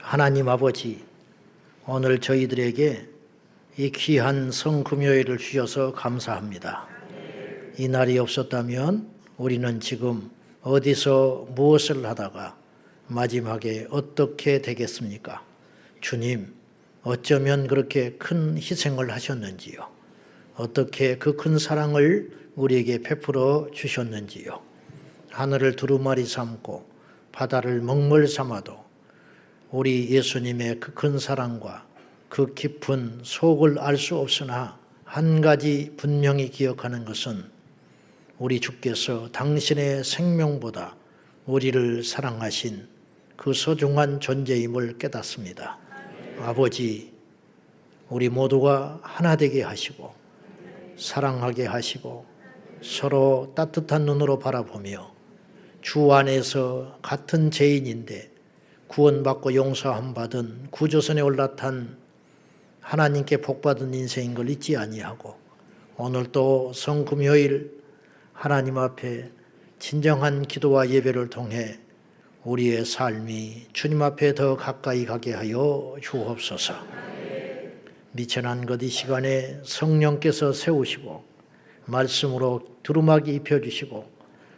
하나님 아버지, 오늘 저희들에게 이 귀한 성금요일을 주셔서 감사합니다. 이 날이 없었다면 우리는 지금 어디서 무엇을 하다가 마지막에 어떻게 되겠습니까? 주님, 어쩌면 그렇게 큰 희생을 하셨는지요? 어떻게 그 큰 사랑을 우리에게 베풀어 주셨는지요? 하늘을 두루마리 삼고 바다를 먹물 삼아도 우리 예수님의 그 큰 사랑과 그 깊은 속을 알 수 없으나 한 가지 분명히 기억하는 것은 우리 주께서 당신의 생명보다 우리를 사랑하신 그 소중한 존재임을 깨닫습니다. 아버지, 우리 모두가 하나 되게 하시고 사랑하게 하시고 서로 따뜻한 눈으로 바라보며 주 안에서 같은 죄인인데 구원받고 용서함 받은 구조선에 올라탄 하나님께 복받은 인생인 걸 잊지 아니하고 오늘 또 성금요일 하나님 앞에 진정한 기도와 예배를 통해 우리의 삶이 주님 앞에 더 가까이 가게 하여 주옵소서. 미천한 것 이 시간에 성령께서 세우시고 말씀으로 두루마기 입혀주시고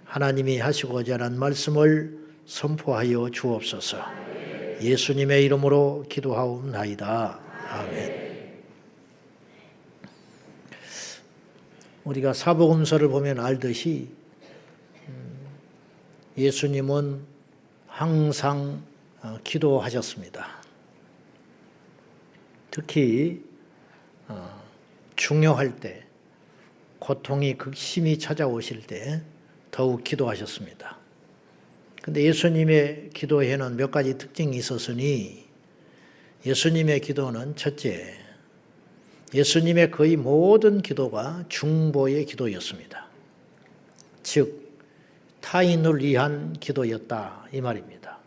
하나님이 하시고자 하는 말씀을 선포하여 주옵소서. 예수님의 이름으로 기도하옵나이다. 아멘. 우리가 사복음서를 보면 알듯이 예수님은 항상 기도하셨습니다. 특히 중요할 때, 고통이 극심히 찾아오실 때 더욱 기도하셨습니다. 근데 예수님의 기도에는 몇 가지 특징이 있었으니 예수님의 기도는 첫째, 예수님의 거의 모든 기도가 중보의 기도였습니다. 즉 타인을 위한 기도였다 이 말입니다.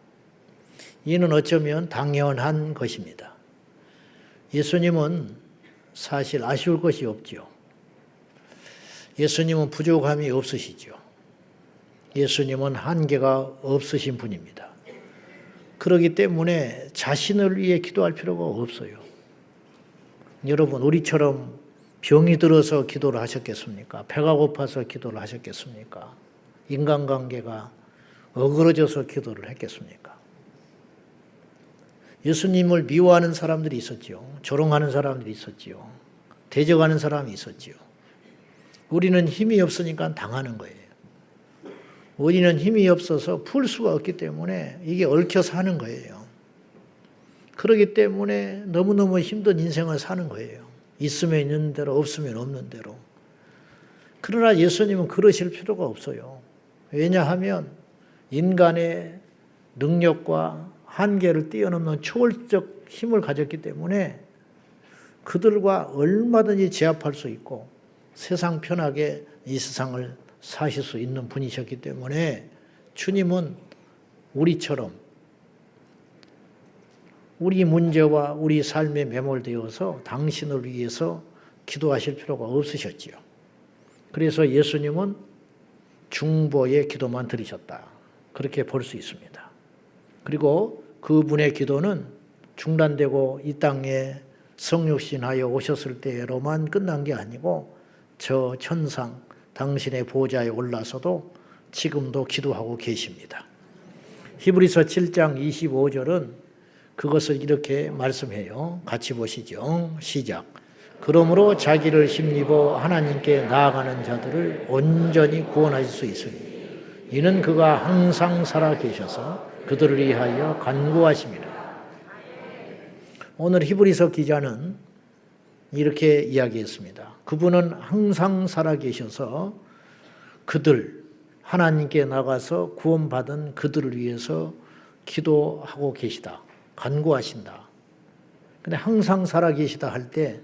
이는 어쩌면 당연한 것입니다. 예수님은 사실 아쉬울 것이 없죠. 예수님은 부족함이 없으시죠. 예수님은 한계가 없으신 분입니다. 그렇기 때문에 자신을 위해 기도할 필요가 없어요. 여러분, 우리처럼 병이 들어서 기도를 하셨겠습니까? 배가 고파서 기도를 하셨겠습니까? 인간관계가 어그러져서 기도를 했겠습니까? 예수님을 미워하는 사람들이 있었죠. 조롱하는 사람들이 있었죠. 대적하는 사람이 있었죠. 우리는 힘이 없으니까 당하는 거예요. 우리는 힘이 없어서 풀 수가 없기 때문에 이게 얽혀서 하는 거예요. 그렇기 때문에 너무너무 힘든 인생을 사는 거예요. 있으면 있는 대로 없으면 없는 대로. 그러나 예수님은 그러실 필요가 없어요. 왜냐하면 인간의 능력과 한계를 뛰어넘는 초월적 힘을 가졌기 때문에 그들과 얼마든지 제압할 수 있고 세상 편하게 이 세상을 사실 수 있는 분이셨기 때문에 주님은 우리처럼 우리 문제와 우리 삶에 매몰되어서 당신을 위해서 기도하실 필요가 없으셨지요. 그래서 예수님은 중보의 기도만 드리셨다. 그렇게 볼 수 있습니다. 그리고 그분의 기도는 중단되고 이 땅에 성육신하여 오셨을 때로만 끝난 게 아니고 저 천상 당신의 보좌에 올라서도 지금도 기도하고 계십니다. 히브리서 7장 25절은 그것을 이렇게 말씀해요. 같이 보시죠. 시작. 그러므로 자기를 힘입어 하나님께 나아가는 자들을 온전히 구원하실 수 있으니 이는 그가 항상 살아 계셔서 그들을 위하여 간구하심이라. 오늘 히브리서 기자는 이렇게 이야기했습니다. 그분은 항상 살아 계셔서 그들, 하나님께 나가서 구원받은 그들을 위해서 기도하고 계시다. 간구하신다. 근데 항상 살아 계시다 할 때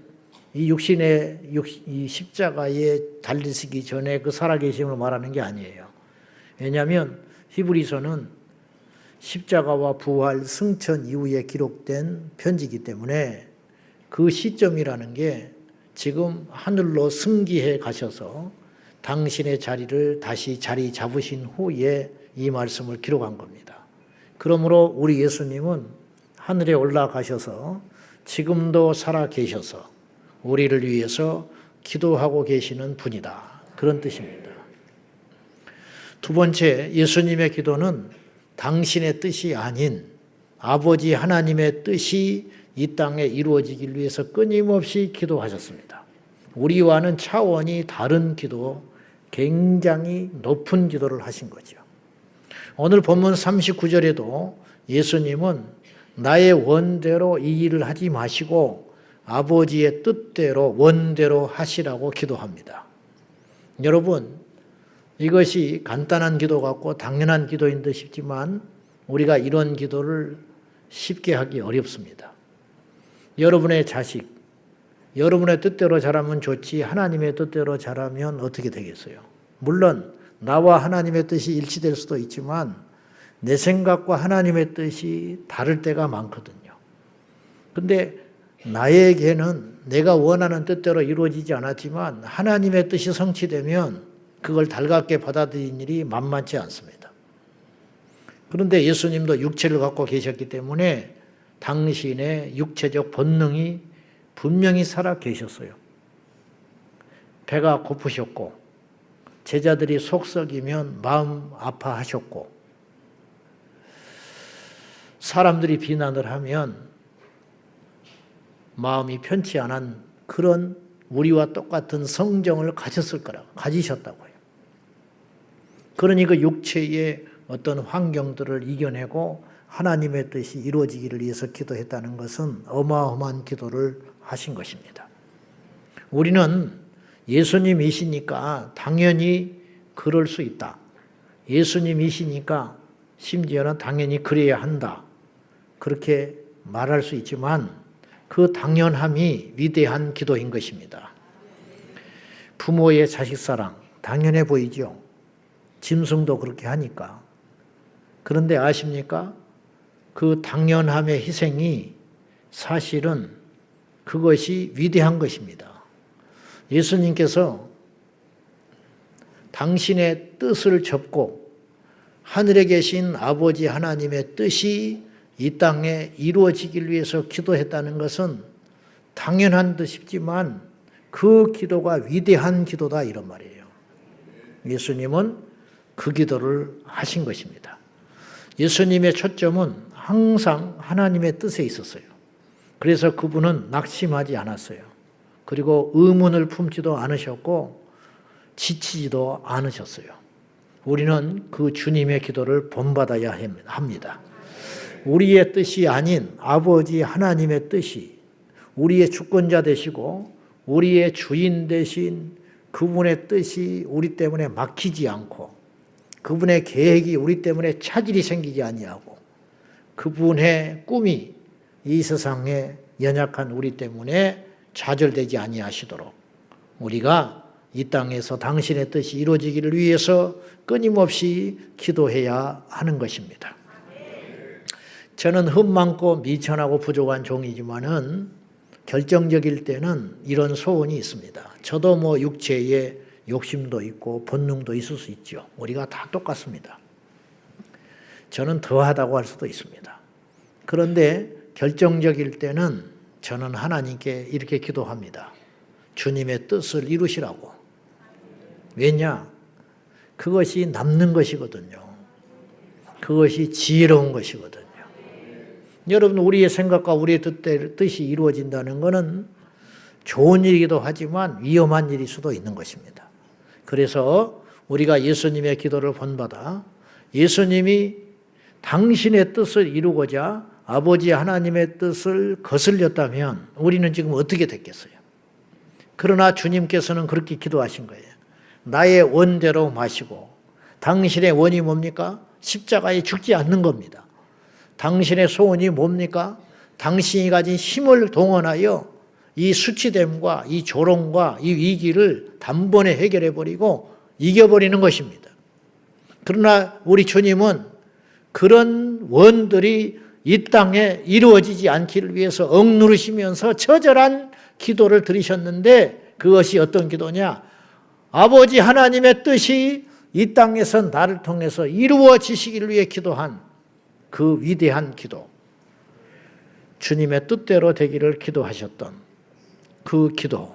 이 육신의 이 십자가에 달리시기 전에 그 살아 계심을 말하는 게 아니에요. 왜냐하면 히브리서는 십자가와 부활, 승천 이후에 기록된 편지이기 때문에 그 시점이라는 게 지금 하늘로 승기해 가셔서 당신의 자리를 다시 자리 잡으신 후에 이 말씀을 기록한 겁니다. 그러므로 우리 예수님은 하늘에 올라가셔서 지금도 살아 계셔서 우리를 위해서 기도하고 계시는 분이다. 그런 뜻입니다. 두 번째, 예수님의 기도는 당신의 뜻이 아닌 아버지 하나님의 뜻이 이 땅에 이루어지길 위해서 끊임없이 기도하셨습니다. 우리와는 차원이 다른 기도, 굉장히 높은 기도를 하신 거죠. 오늘 본문 39절에도 예수님은 나의 원대로 이 일을 하지 마시고 아버지의 뜻대로 원대로 하시라고 기도합니다. 여러분, 이것이 간단한 기도 같고 당연한 기도인 듯 싶지만 우리가 이런 기도를 쉽게 하기 어렵습니다. 여러분의 자식, 여러분의 뜻대로 자라면 좋지 하나님의 뜻대로 자라면 어떻게 되겠어요? 물론 나와 하나님의 뜻이 일치될 수도 있지만 내 생각과 하나님의 뜻이 다를 때가 많거든요. 근데 나에게는 내가 원하는 뜻대로 이루어지지 않았지만 하나님의 뜻이 성취되면 그걸 달갑게 받아들이는 일이 만만치 않습니다. 그런데 예수님도 육체를 갖고 계셨기 때문에 당신의 육체적 본능이 분명히 살아 계셨어요. 배가 고프셨고 제자들이 속썩이면 마음 아파하셨고 사람들이 비난을 하면 마음이 편치 않은 그런 우리와 똑같은 성정을 가지셨다고요. 그러니 그 육체의 어떤 환경들을 이겨내고 하나님의 뜻이 이루어지기를 위해서 기도했다는 것은 어마어마한 기도를 하신 것입니다. 우리는 예수님이시니까 당연히 그럴 수 있다. 예수님이시니까 심지어는 당연히 그래야 한다. 그렇게 말할 수 있지만 그 당연함이 위대한 기도인 것입니다. 부모의 자식 사랑 당연해 보이죠. 짐승도 그렇게 하니까. 그런데 아십니까? 그 당연함의 희생이 사실은 그것이 위대한 것입니다. 예수님께서 당신의 뜻을 접고 하늘에 계신 아버지 하나님의 뜻이 이 땅에 이루어지길 위해서 기도했다는 것은 당연한 듯 싶지만 그 기도가 위대한 기도다 이런 말이에요. 예수님은 그 기도를 하신 것입니다. 예수님의 초점은 항상 하나님의 뜻에 있었어요. 그래서 그분은 낙심하지 않았어요. 그리고 의문을 품지도 않으셨고 지치지도 않으셨어요. 우리는 그 주님의 기도를 본받아야 합니다. 우리의 뜻이 아닌 아버지 하나님의 뜻이 우리의 주권자 되시고 우리의 주인 되신 그분의 뜻이 우리 때문에 막히지 않고 그분의 계획이 우리 때문에 차질이 생기지 아니하고 그분의 꿈이 이 세상에 연약한 우리 때문에 좌절되지 아니하시도록 우리가 이 땅에서 당신의 뜻이 이루어지기를 위해서 끊임없이 기도해야 하는 것입니다. 저는 흠 많고 미천하고 부족한 종이지만은 결정적일 때는 이런 소원이 있습니다. 저도 육체에 욕심도 있고 본능도 있을 수 있죠. 우리가 다 똑같습니다. 저는 더하다고 할 수도 있습니다. 그런데 결정적일 때는 저는 하나님께 이렇게 기도합니다. 주님의 뜻을 이루시라고. 왜냐? 그것이 남는 것이거든요. 그것이 지혜로운 것이거든요. 여러분, 우리의 생각과 우리의 뜻이 이루어진다는 것은 좋은 일이기도 하지만 위험한 일일 수도 있는 것입니다. 그래서 우리가 예수님의 기도를 본받아 예수님이 당신의 뜻을 이루고자 아버지 하나님의 뜻을 거슬렸다면 우리는 지금 어떻게 됐겠어요? 그러나 주님께서는 그렇게 기도하신 거예요. 나의 원대로 마시고 당신의 원이 뭡니까? 십자가에 죽지 않는 겁니다. 당신의 소원이 뭡니까? 당신이 가진 힘을 동원하여 이 수치됨과 이 조롱과 이 위기를 단번에 해결해버리고 이겨버리는 것입니다. 그러나 우리 주님은 그런 원들이 이 땅에 이루어지지 않기를 위해서 억누르시면서 처절한 기도를 드리셨는데 그것이 어떤 기도냐? 아버지 하나님의 뜻이 이 땅에서 나를 통해서 이루어지시기를 위해 기도한 그 위대한 기도. 주님의 뜻대로 되기를 기도하셨던 그 기도.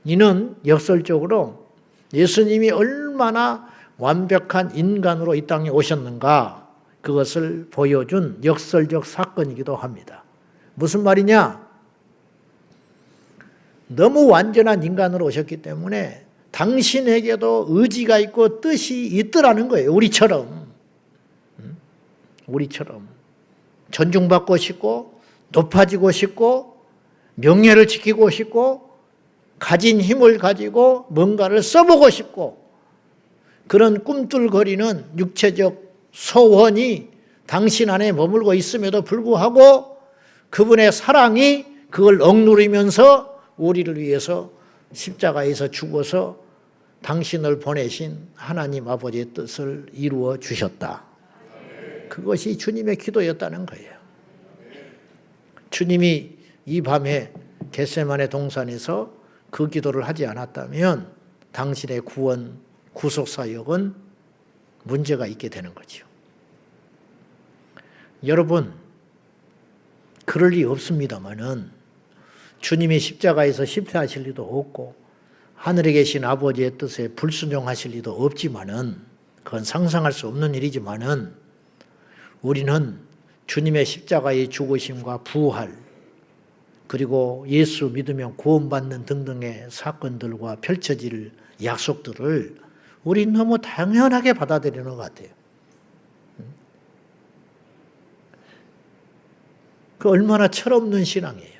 이는 역설적으로 예수님이 얼마나 완벽한 인간으로 이 땅에 오셨는가 그것을 보여준 역설적 사건이기도 합니다. 무슨 말이냐? 너무 완전한 인간으로 오셨기 때문에 당신에게도 의지가 있고 뜻이 있더라는 거예요. 우리처럼. 우리처럼. 존중받고 싶고 높아지고 싶고 명예를 지키고 싶고 가진 힘을 가지고 뭔가를 써보고 싶고 그런 꿈틀거리는 육체적 소원이 당신 안에 머물고 있음에도 불구하고 그분의 사랑이 그걸 억누르면서 우리를 위해서 십자가에서 죽어서 당신을 보내신 하나님 아버지의 뜻을 이루어 주셨다. 그것이 주님의 기도였다는 거예요. 주님이 이 밤에 겟세마네 동산에서 그 기도를 하지 않았다면 당신의 구원, 구속 사역은 문제가 있게 되는 거죠. 여러분, 그럴 리 없습니다마는 주님이 십자가에서 실패하실 리도 없고 하늘에 계신 아버지의 뜻에 불순종하실 리도 없지만은 그건 상상할 수 없는 일이지만은 우리는 주님의 십자가의 죽으심과 부활 그리고 예수 믿으면 구원받는 등등의 사건들과 펼쳐질 약속들을 우리 너무 당연하게 받아들이는 것 같아요. 그 얼마나 철없는 신앙이에요.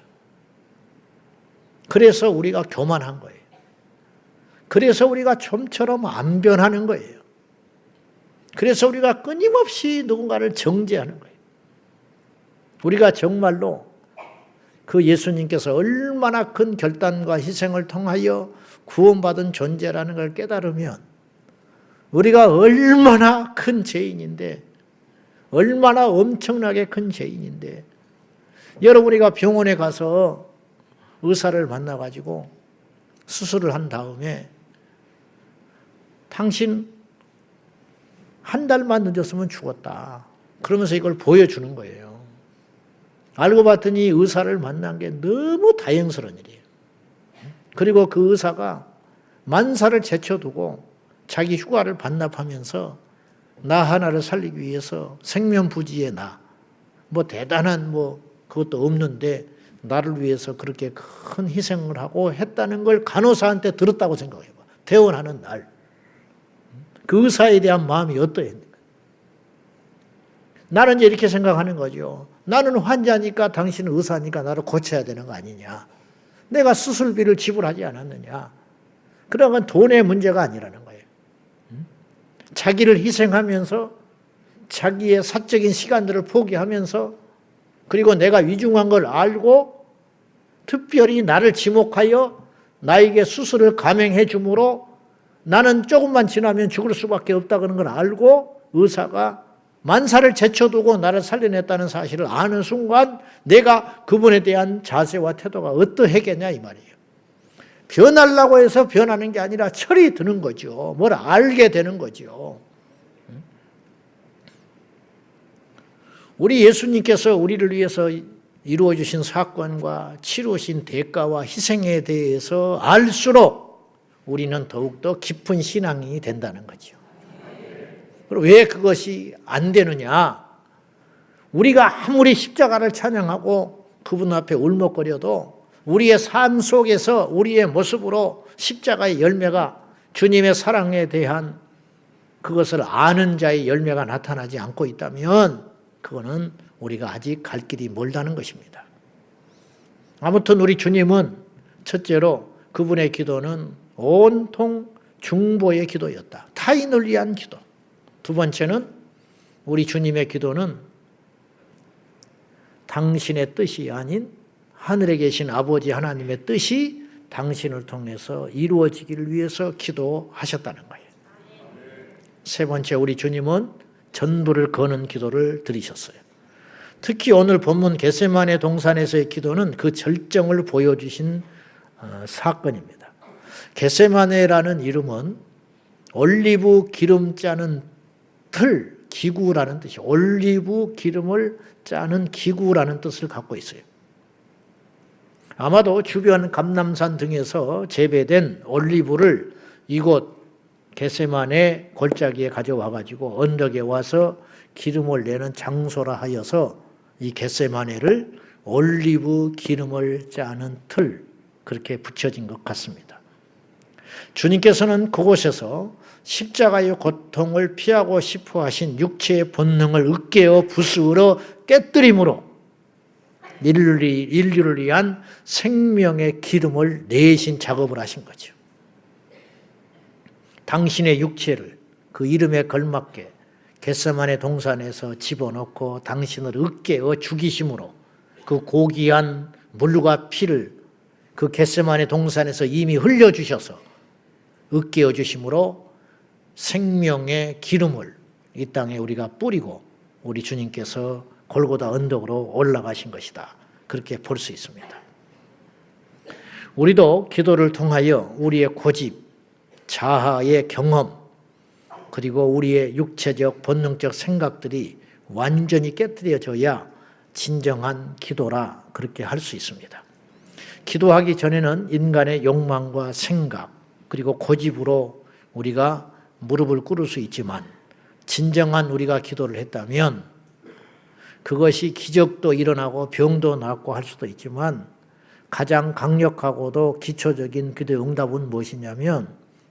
그래서 우리가 교만한 거예요. 그래서 우리가 좀처럼 안 변하는 거예요. 그래서 우리가 끊임없이 누군가를 정죄하는 거예요. 우리가 정말로 그 예수님께서 얼마나 큰 결단과 희생을 통하여 구원받은 존재라는 걸 깨달으면 우리가 얼마나 큰 죄인인데 얼마나 엄청나게 큰 죄인인데 여러분 우리가 병원에 가서 의사를 만나가지고 수술을 한 다음에 당신 한 달만 늦었으면 죽었다. 그러면서 이걸 보여주는 거예요. 알고 봤더니 의사를 만난 게 너무 다행스러운 일이에요. 그리고 그 의사가 만사를 제쳐두고 자기 휴가를 반납하면서 나 하나를 살리기 위해서 생명부지의 뭐 대단한 그것도 없는데 나를 위해서 그렇게 큰 희생을 하고 했다는 걸 간호사한테 들었다고 생각해봐. 퇴원하는 날. 그 의사에 대한 마음이 어떠했는가? 나는 이제 이렇게 생각하는 거죠. 나는 환자니까 당신은 의사니까 나를 고쳐야 되는 거 아니냐. 내가 수술비를 지불하지 않았느냐. 그런 건 돈의 문제가 아니라는 거예요. 자기를 희생하면서 자기의 사적인 시간들을 포기하면서 그리고 내가 위중한 걸 알고 특별히 나를 지목하여 나에게 수술을 감행해 주므로 나는 조금만 지나면 죽을 수밖에 없다는 걸 알고 의사가 만사를 제쳐두고 나를 살려냈다는 사실을 아는 순간 내가 그분에 대한 자세와 태도가 어떠하겠냐 이 말이에요. 변하려고 해서 변하는 게 아니라 철이 드는 거죠. 뭘 알게 되는 거죠. 우리 예수님께서 우리를 위해서 이루어 주신 사건과 치루신 대가와 희생에 대해서 알수록 우리는 더욱더 깊은 신앙이 된다는 거죠. 그리고 왜 그것이 안 되느냐? 우리가 아무리 십자가를 찬양하고 그분 앞에 울먹거려도 우리의 삶 속에서 우리의 모습으로 십자가의 열매가 주님의 사랑에 대한 그것을 아는 자의 열매가 나타나지 않고 있다면 그거는 우리가 아직 갈 길이 멀다는 것입니다. 아무튼 우리 주님은 첫째로 그분의 기도는 온통 중보의 기도였다. 타인을 위한 기도. 두 번째는 우리 주님의 기도는 당신의 뜻이 아닌 하늘에 계신 아버지 하나님의 뜻이 당신을 통해서 이루어지기를 위해서 기도하셨다는 거예요. 세 번째 우리 주님은 전부를 거는 기도를 드리셨어요. 특히 오늘 본문 겟세마네 동산에서의 기도는 그 절정을 보여주신 사건입니다. 겟세마네라는 이름은 올리브 기름 짜는 틀, 기구라는 뜻이 올리브 기름을 짜는 기구라는 뜻을 갖고 있어요. 아마도 주변 감람산 등에서 재배된 올리브를 이곳 겟세마네 골짜기에 가져와 가지고 언덕에 와서 기름을 내는 장소라 하여서 이 겟세마네를 올리브 기름을 짜는 틀 그렇게 붙여진 것 같습니다. 주님께서는 그곳에서 십자가의 고통을 피하고 싶어 하신 육체의 본능을 으깨어 부수어 깨뜨림으로 인류를 위한 생명의 기름을 내신 작업을 하신 거죠. 당신의 육체를 그 이름에 걸맞게 겟세마네 동산에서 집어넣고 당신을 으깨어 죽이심으로 그 고귀한 물과 피를 그 겟세마네 동산에서 이미 흘려주셔서 으깨어 주심으로 생명의 기름을 이 땅에 우리가 뿌리고 우리 주님께서 골고다 언덕으로 올라가신 것이다. 그렇게 볼 수 있습니다. 우리도 기도를 통하여 우리의 고집, 자아의 경험, 그리고 우리의 육체적 본능적 생각들이 완전히 깨뜨려져야 진정한 기도라 그렇게 할 수 있습니다. 기도하기 전에는 인간의 욕망과 생각 그리고 고집으로 우리가 무릎을 꿇을 수 있지만 진정한 우리가 기도를 했다면 그것이 기적도 일어나고 병도 낫고 할 수도 있지만 가장 강력하고도 기초적인 기도의 응답은 무엇이냐면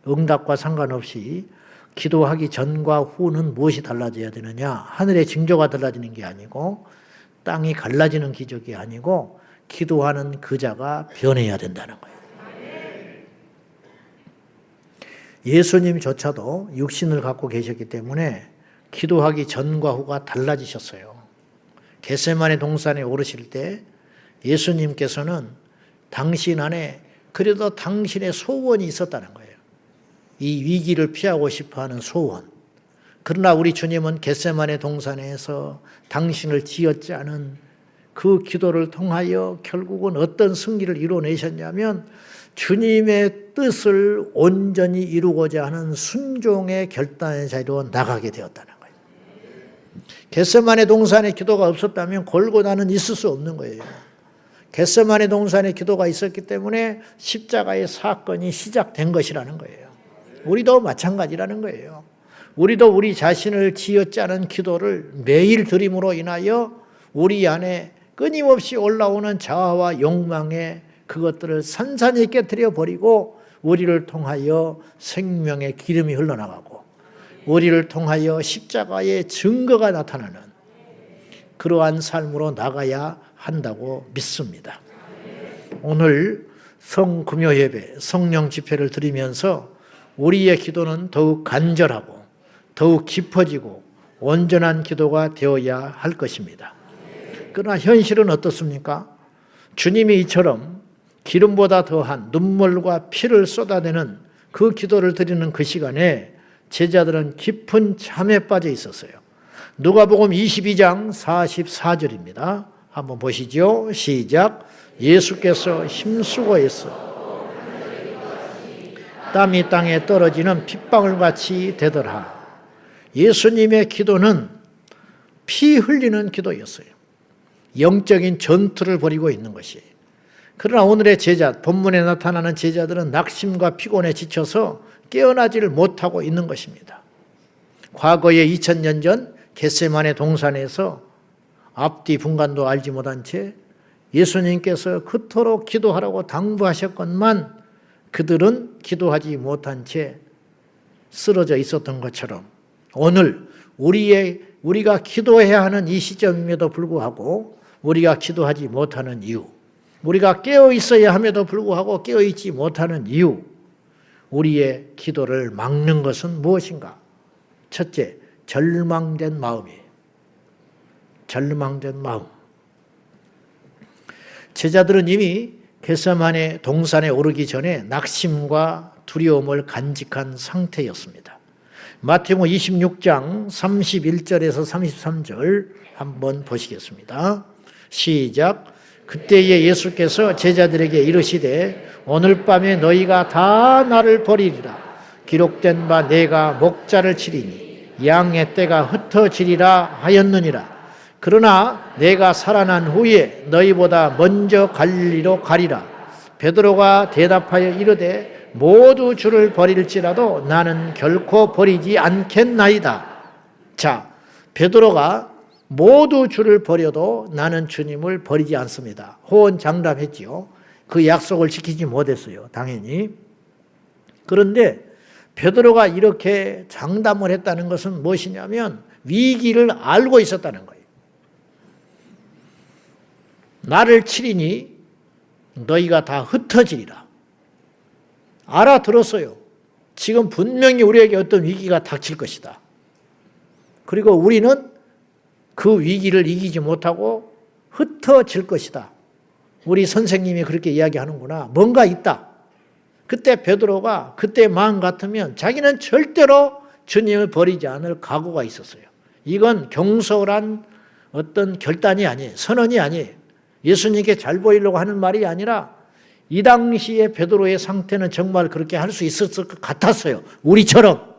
응답과 상관없이 기도하기 전과 후는 무엇이 달라져야 되느냐? 하늘의 징조가 달라지는 게 아니고 땅이 갈라지는 기적이 아니고 기도하는 그 자가 변해야 된다는 거예요. 예수님조차도 육신을 갖고 계셨기 때문에 기도하기 전과 후가 달라지셨어요. 겟세마네 동산에 오르실 때 예수님께서는 당신 안에 그래도 당신의 소원이 있었다는 거예요. 이 위기를 피하고 싶어하는 소원. 그러나 우리 주님은 겟세마네 동산에서 당신을 쥐어짜는 그 기도를 통하여 결국은 어떤 승리를 이뤄내셨냐면 주님의 뜻을 온전히 이루고자 하는 순종의 결단의 자리로 나가게 되었다는 거예요. 겟세마네 동산에 기도가 없었다면 골고다는 있을 수 없는 거예요. 겟세마네 동산에 기도가 있었기 때문에 십자가의 사건이 시작된 것이라는 거예요. 우리도 마찬가지라는 거예요. 우리도 우리 자신을 쥐어짜는 기도를 매일 드림으로 인하여 우리 안에 끊임없이 올라오는 자아와 욕망의 그것들을 산산히 깨뜨려 버리고 우리를 통하여 생명의 기름이 흘러나가고 우리를 통하여 십자가의 증거가 나타나는 그러한 삶으로 나가야 한다고 믿습니다. 오늘 성금요예배, 성령 집회를 드리면서 우리의 기도는 더욱 간절하고 더욱 깊어지고 온전한 기도가 되어야 할 것입니다. 그러나 현실은 어떻습니까? 주님이 이처럼 기름보다 더한 눈물과 피를 쏟아내는 그 기도를 드리는 그 시간에 제자들은 깊은 잠에 빠져 있었어요. 누가복음 22장 44절입니다. 한번 보시죠. 시작. 예수께서 힘쓰고있어 땀이 땅에 떨어지는 핏방울같이 되더라. 예수님의 기도는 피 흘리는 기도였어요. 영적인 전투를 벌이고 있는 것이에요. 그러나 오늘의 제자, 본문에 나타나는 제자들은 낙심과 피곤에 지쳐서 깨어나지를 못하고 있는 것입니다. 과거에 2000년 전 겟세마네 동산에서 앞뒤 분간도 알지 못한 채 예수님께서 그토록 기도하라고 당부하셨건만 그들은 기도하지 못한 채 쓰러져 있었던 것처럼 오늘 우리가 기도해야 하는 이 시점임에도 불구하고 우리가 기도하지 못하는 이유, 우리가 깨어 있어야 함에도 불구하고 깨어 있지 못하는 이유, 우리의 기도를 막는 것은 무엇인가? 첫째, 절망된 마음이에요. 절망된 마음. 제자들은 이미 겟세마네 동산에 오르기 전에 낙심과 두려움을 간직한 상태였습니다. 마태복음 26장 31절에서 33절 한번 보시겠습니다. 시작. 그때에 예수께서 제자들에게 이르시되 오늘 밤에 너희가 다 나를 버리리라. 기록된 바 내가 목자를 치리니 양의 떼가 흩어지리라 하였느니라. 그러나 내가 살아난 후에 너희보다 먼저 갈릴리로 가리라. 베드로가 대답하여 이르되 모두 주를 버릴지라도 나는 결코 버리지 않겠나이다. 자, 베드로가 모두 주를 버려도 나는 주님을 버리지 않습니다. 호언장담했지요. 그 약속을 지키지 못했어요. 당연히. 그런데 베드로가 이렇게 장담을 했다는 것은 무엇이냐면 위기를 알고 있었다는 거예요. 나를 치리니 너희가 다 흩어지리라. 알아들었어요. 지금 분명히 우리에게 어떤 위기가 닥칠 것이다. 그리고 우리는 그 위기를 이기지 못하고 흩어질 것이다. 우리 선생님이 그렇게 이야기하는구나. 뭔가 있다. 그때 베드로가 그때 마음 같으면 자기는 절대로 주님을 버리지 않을 각오가 있었어요. 이건 경솔한 어떤 결단이 아니에요. 선언이 아니에요. 예수님께 잘 보이려고 하는 말이 아니라 이 당시에 베드로의 상태는 정말 그렇게 할 수 있었을 것 같았어요. 우리처럼.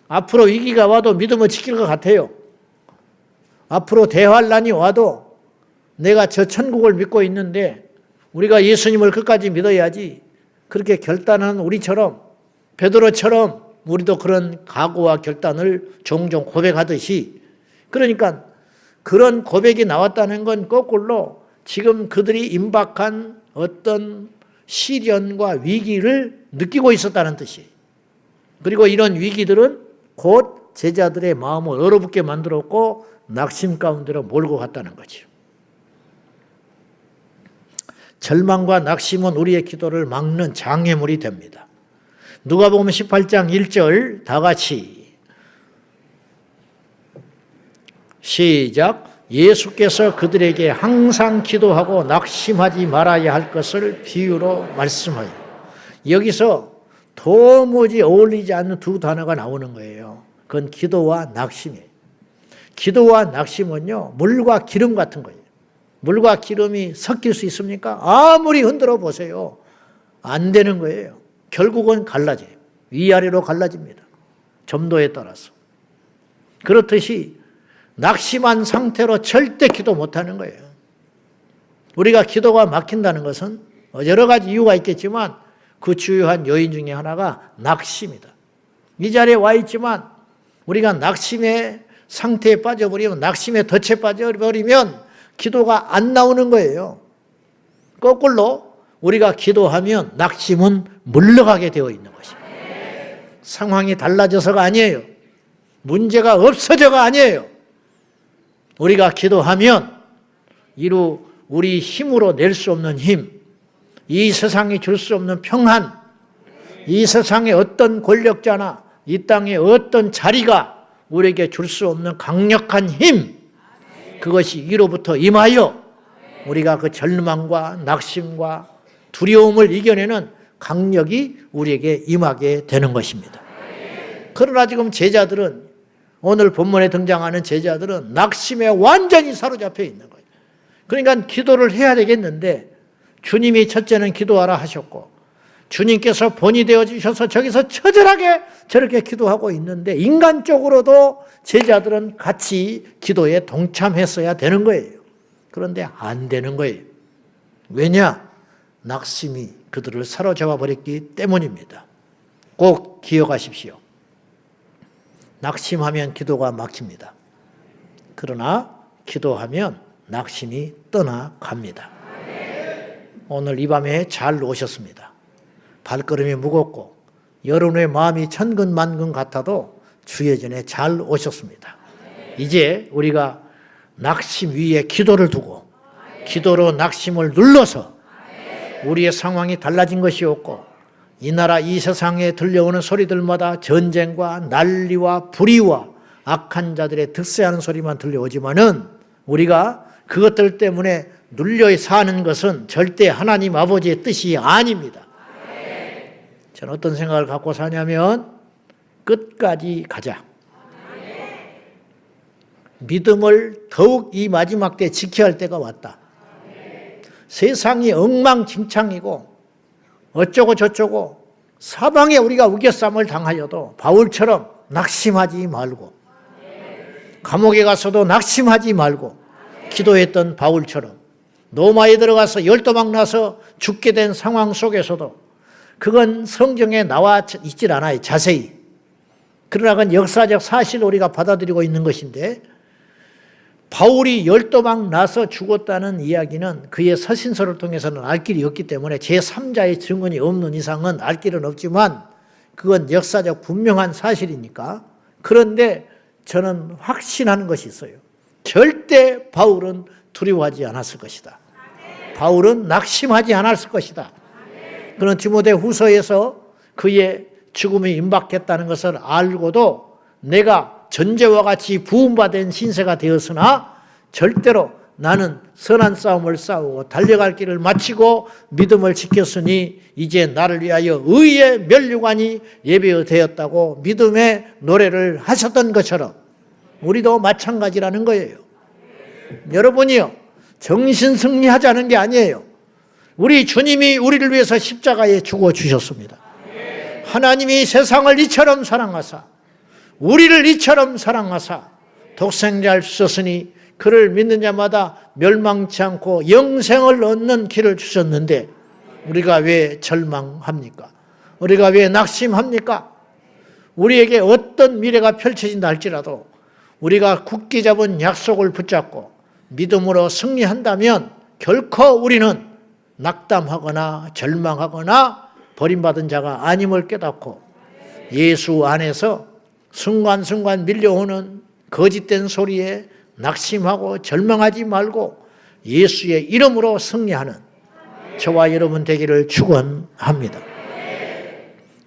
앞으로 위기가 와도 믿음을 지킬 것 같아요. 앞으로 대환란이 와도 내가 저 천국을 믿고 있는데 우리가 예수님을 끝까지 믿어야지. 그렇게 결단한 우리처럼 베드로처럼 우리도 그런 각오와 결단을 종종 고백하듯이 그러니까 그런 고백이 나왔다는 건 거꾸로 지금 그들이 임박한 어떤 시련과 위기를 느끼고 있었다는 뜻이에요. 그리고 이런 위기들은 곧 제자들의 마음을 얼어붙게 만들었고 낙심 가운데로 몰고 갔다는 거죠. 절망과 낙심은 우리의 기도를 막는 장애물이 됩니다. 누가복음 18장 1절 다 같이 시작. 예수께서 그들에게 항상 기도하고 낙심하지 말아야 할 것을 비유로 말씀하여. 여기서 도무지 어울리지 않는 두 단어가 나오는 거예요. 그건 기도와 낙심이에요. 기도와 낙심은요, 물과 기름 같은 거예요. 물과 기름이 섞일 수 있습니까? 아무리 흔들어 보세요. 안 되는 거예요. 결국은 갈라져요. 위아래로 갈라집니다. 점도에 따라서. 그렇듯이 낙심한 상태로 절대 기도 못하는 거예요. 우리가 기도가 막힌다는 것은 여러 가지 이유가 있겠지만 그 주요한 요인 중에 하나가 낙심이다. 이 자리에 와 있지만 우리가 낙심의 상태에 빠져버리면 낙심의 덫에 빠져버리면 기도가 안 나오는 거예요. 거꾸로 우리가 기도하면 낙심은 물러가게 되어 있는 것입니다. 상황이 달라져서가 아니에요. 문제가 없어져가 아니에요. 우리가 기도하면 이루 우리 힘으로 낼 수 없는 힘, 이 세상이 줄 수 없는 평안, 이 세상의 어떤 권력자나 이 땅의 어떤 자리가 우리에게 줄 수 없는 강력한 힘, 그것이 위로부터 임하여 우리가 그 절망과 낙심과 두려움을 이겨내는 강력이 우리에게 임하게 되는 것입니다. 그러나 지금 제자들은 오늘 본문에 등장하는 제자들은 낙심에 완전히 사로잡혀 있는 거예요. 그러니까 기도를 해야 되겠는데 주님이 첫째는 기도하라 하셨고 주님께서 본이 되어주셔서 저기서 처절하게 저렇게 기도하고 있는데 인간적으로도 제자들은 같이 기도에 동참했어야 되는 거예요. 그런데 안 되는 거예요. 왜냐? 낙심이 그들을 사로잡아 버렸기 때문입니다. 꼭 기억하십시오. 낙심하면 기도가 막힙니다. 그러나 기도하면 낙심이 떠나갑니다. 오늘 이 밤에 잘 오셨습니다. 발걸음이 무겁고 여러분의 마음이 천근만근 같아도 주의 전에 잘 오셨습니다. 이제 우리가 낙심 위에 기도를 두고 기도로 낙심을 눌러서 우리의 상황이 달라진 것이 없고 이 나라 이 세상에 들려오는 소리들마다 전쟁과 난리와 불의와 악한 자들의 득세하는 소리만 들려오지만은 우리가 그것들 때문에 눌려 사는 것은 절대 하나님 아버지의 뜻이 아닙니다. 저는 어떤 생각을 갖고 사냐면 끝까지 가자. 믿음을 더욱 이 마지막 때 지켜야 할 때가 왔다. 세상이 엉망진창이고 어쩌고 저쩌고 사방에 우리가 우겨쌈을 당하여도 바울처럼 낙심하지 말고, 감옥에 가서도 낙심하지 말고, 기도했던 바울처럼 로마에 들어가서 열도망 나서 죽게 된 상황 속에서도 그건 성경에 나와 있질 않아요, 자세히. 그러나 그건 역사적 사실을 우리가 받아들이고 있는 것인데, 바울이 열도망 나서 죽었다는 이야기는 그의 서신서를 통해서는 알 길이 없기 때문에 제3자의 증언이 없는 이상은 알 길은 없지만 그건 역사적 분명한 사실이니까. 그런데 저는 확신하는 것이 있어요. 절대 바울은 두려워하지 않았을 것이다. 바울은 낙심하지 않았을 것이다. 그는 디모데 후서에서 그의 죽음이 임박했다는 것을 알고도 내가 전제와 같이 부음받은 신세가 되었으나 절대로 나는 선한 싸움을 싸우고 달려갈 길을 마치고 믿음을 지켰으니 이제 나를 위하여 의의 면류관이 예비되었다고 믿음의 노래를 하셨던 것처럼 우리도 마찬가지라는 거예요. 여러분이요, 정신 승리하자는 게 아니에요. 우리 주님이 우리를 위해서 십자가에 죽어 주셨습니다. 하나님이 세상을 이처럼 사랑하사 우리를 이처럼 사랑하사 독생자를 주셨으니 그를 믿는 자마다 멸망치 않고 영생을 얻는 길을 주셨는데 우리가 왜 절망합니까? 우리가 왜 낙심합니까? 우리에게 어떤 미래가 펼쳐진다 할지라도 우리가 굳게 잡은 약속을 붙잡고 믿음으로 승리한다면 결코 우리는 낙담하거나 절망하거나 버림받은 자가 아님을 깨닫고 예수 안에서 순간순간 밀려오는 거짓된 소리에 낙심하고 절망하지 말고 예수의 이름으로 승리하는 저와 여러분 되기를 축원합니다.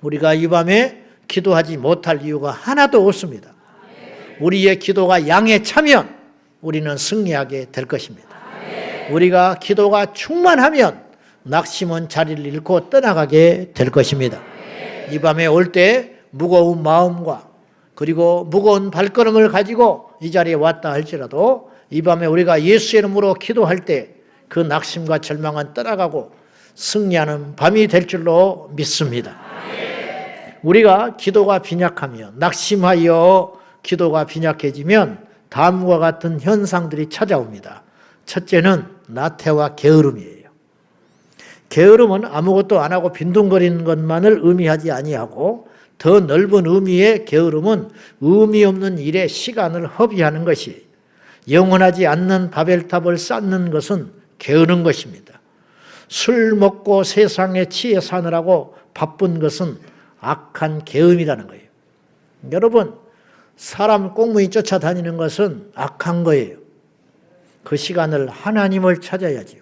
우리가 이 밤에 기도하지 못할 이유가 하나도 없습니다. 우리의 기도가 양에 차면 우리는 승리하게 될 것입니다. 우리가 기도가 충만하면 낙심은 자리를 잃고 떠나가게 될 것입니다. 이 밤에 올 때 무거운 마음과 그리고 무거운 발걸음을 가지고 이 자리에 왔다 할지라도 이 밤에 우리가 예수의 이름으로 기도할 때 그 낙심과 절망은 떠나가고 승리하는 밤이 될 줄로 믿습니다. 우리가 기도가 빈약하면 낙심하여 기도가 빈약해지면 다음과 같은 현상들이 찾아옵니다. 첫째는 나태와 게으름이에요. 게으름은 아무것도 안 하고 빈둥거리는 것만을 의미하지 아니하고 더 넓은 의미의 게으름은 의미 없는 일에 시간을 허비하는 것이 영원하지 않는 바벨탑을 쌓는 것은 게으른 것입니다. 술 먹고 세상에 취해 사느라고 바쁜 것은 악한 게으름이라는 거예요. 여러분, 사람 꽁무니 쫓아다니는 것은 악한 거예요. 그 시간을 하나님을 찾아야지요.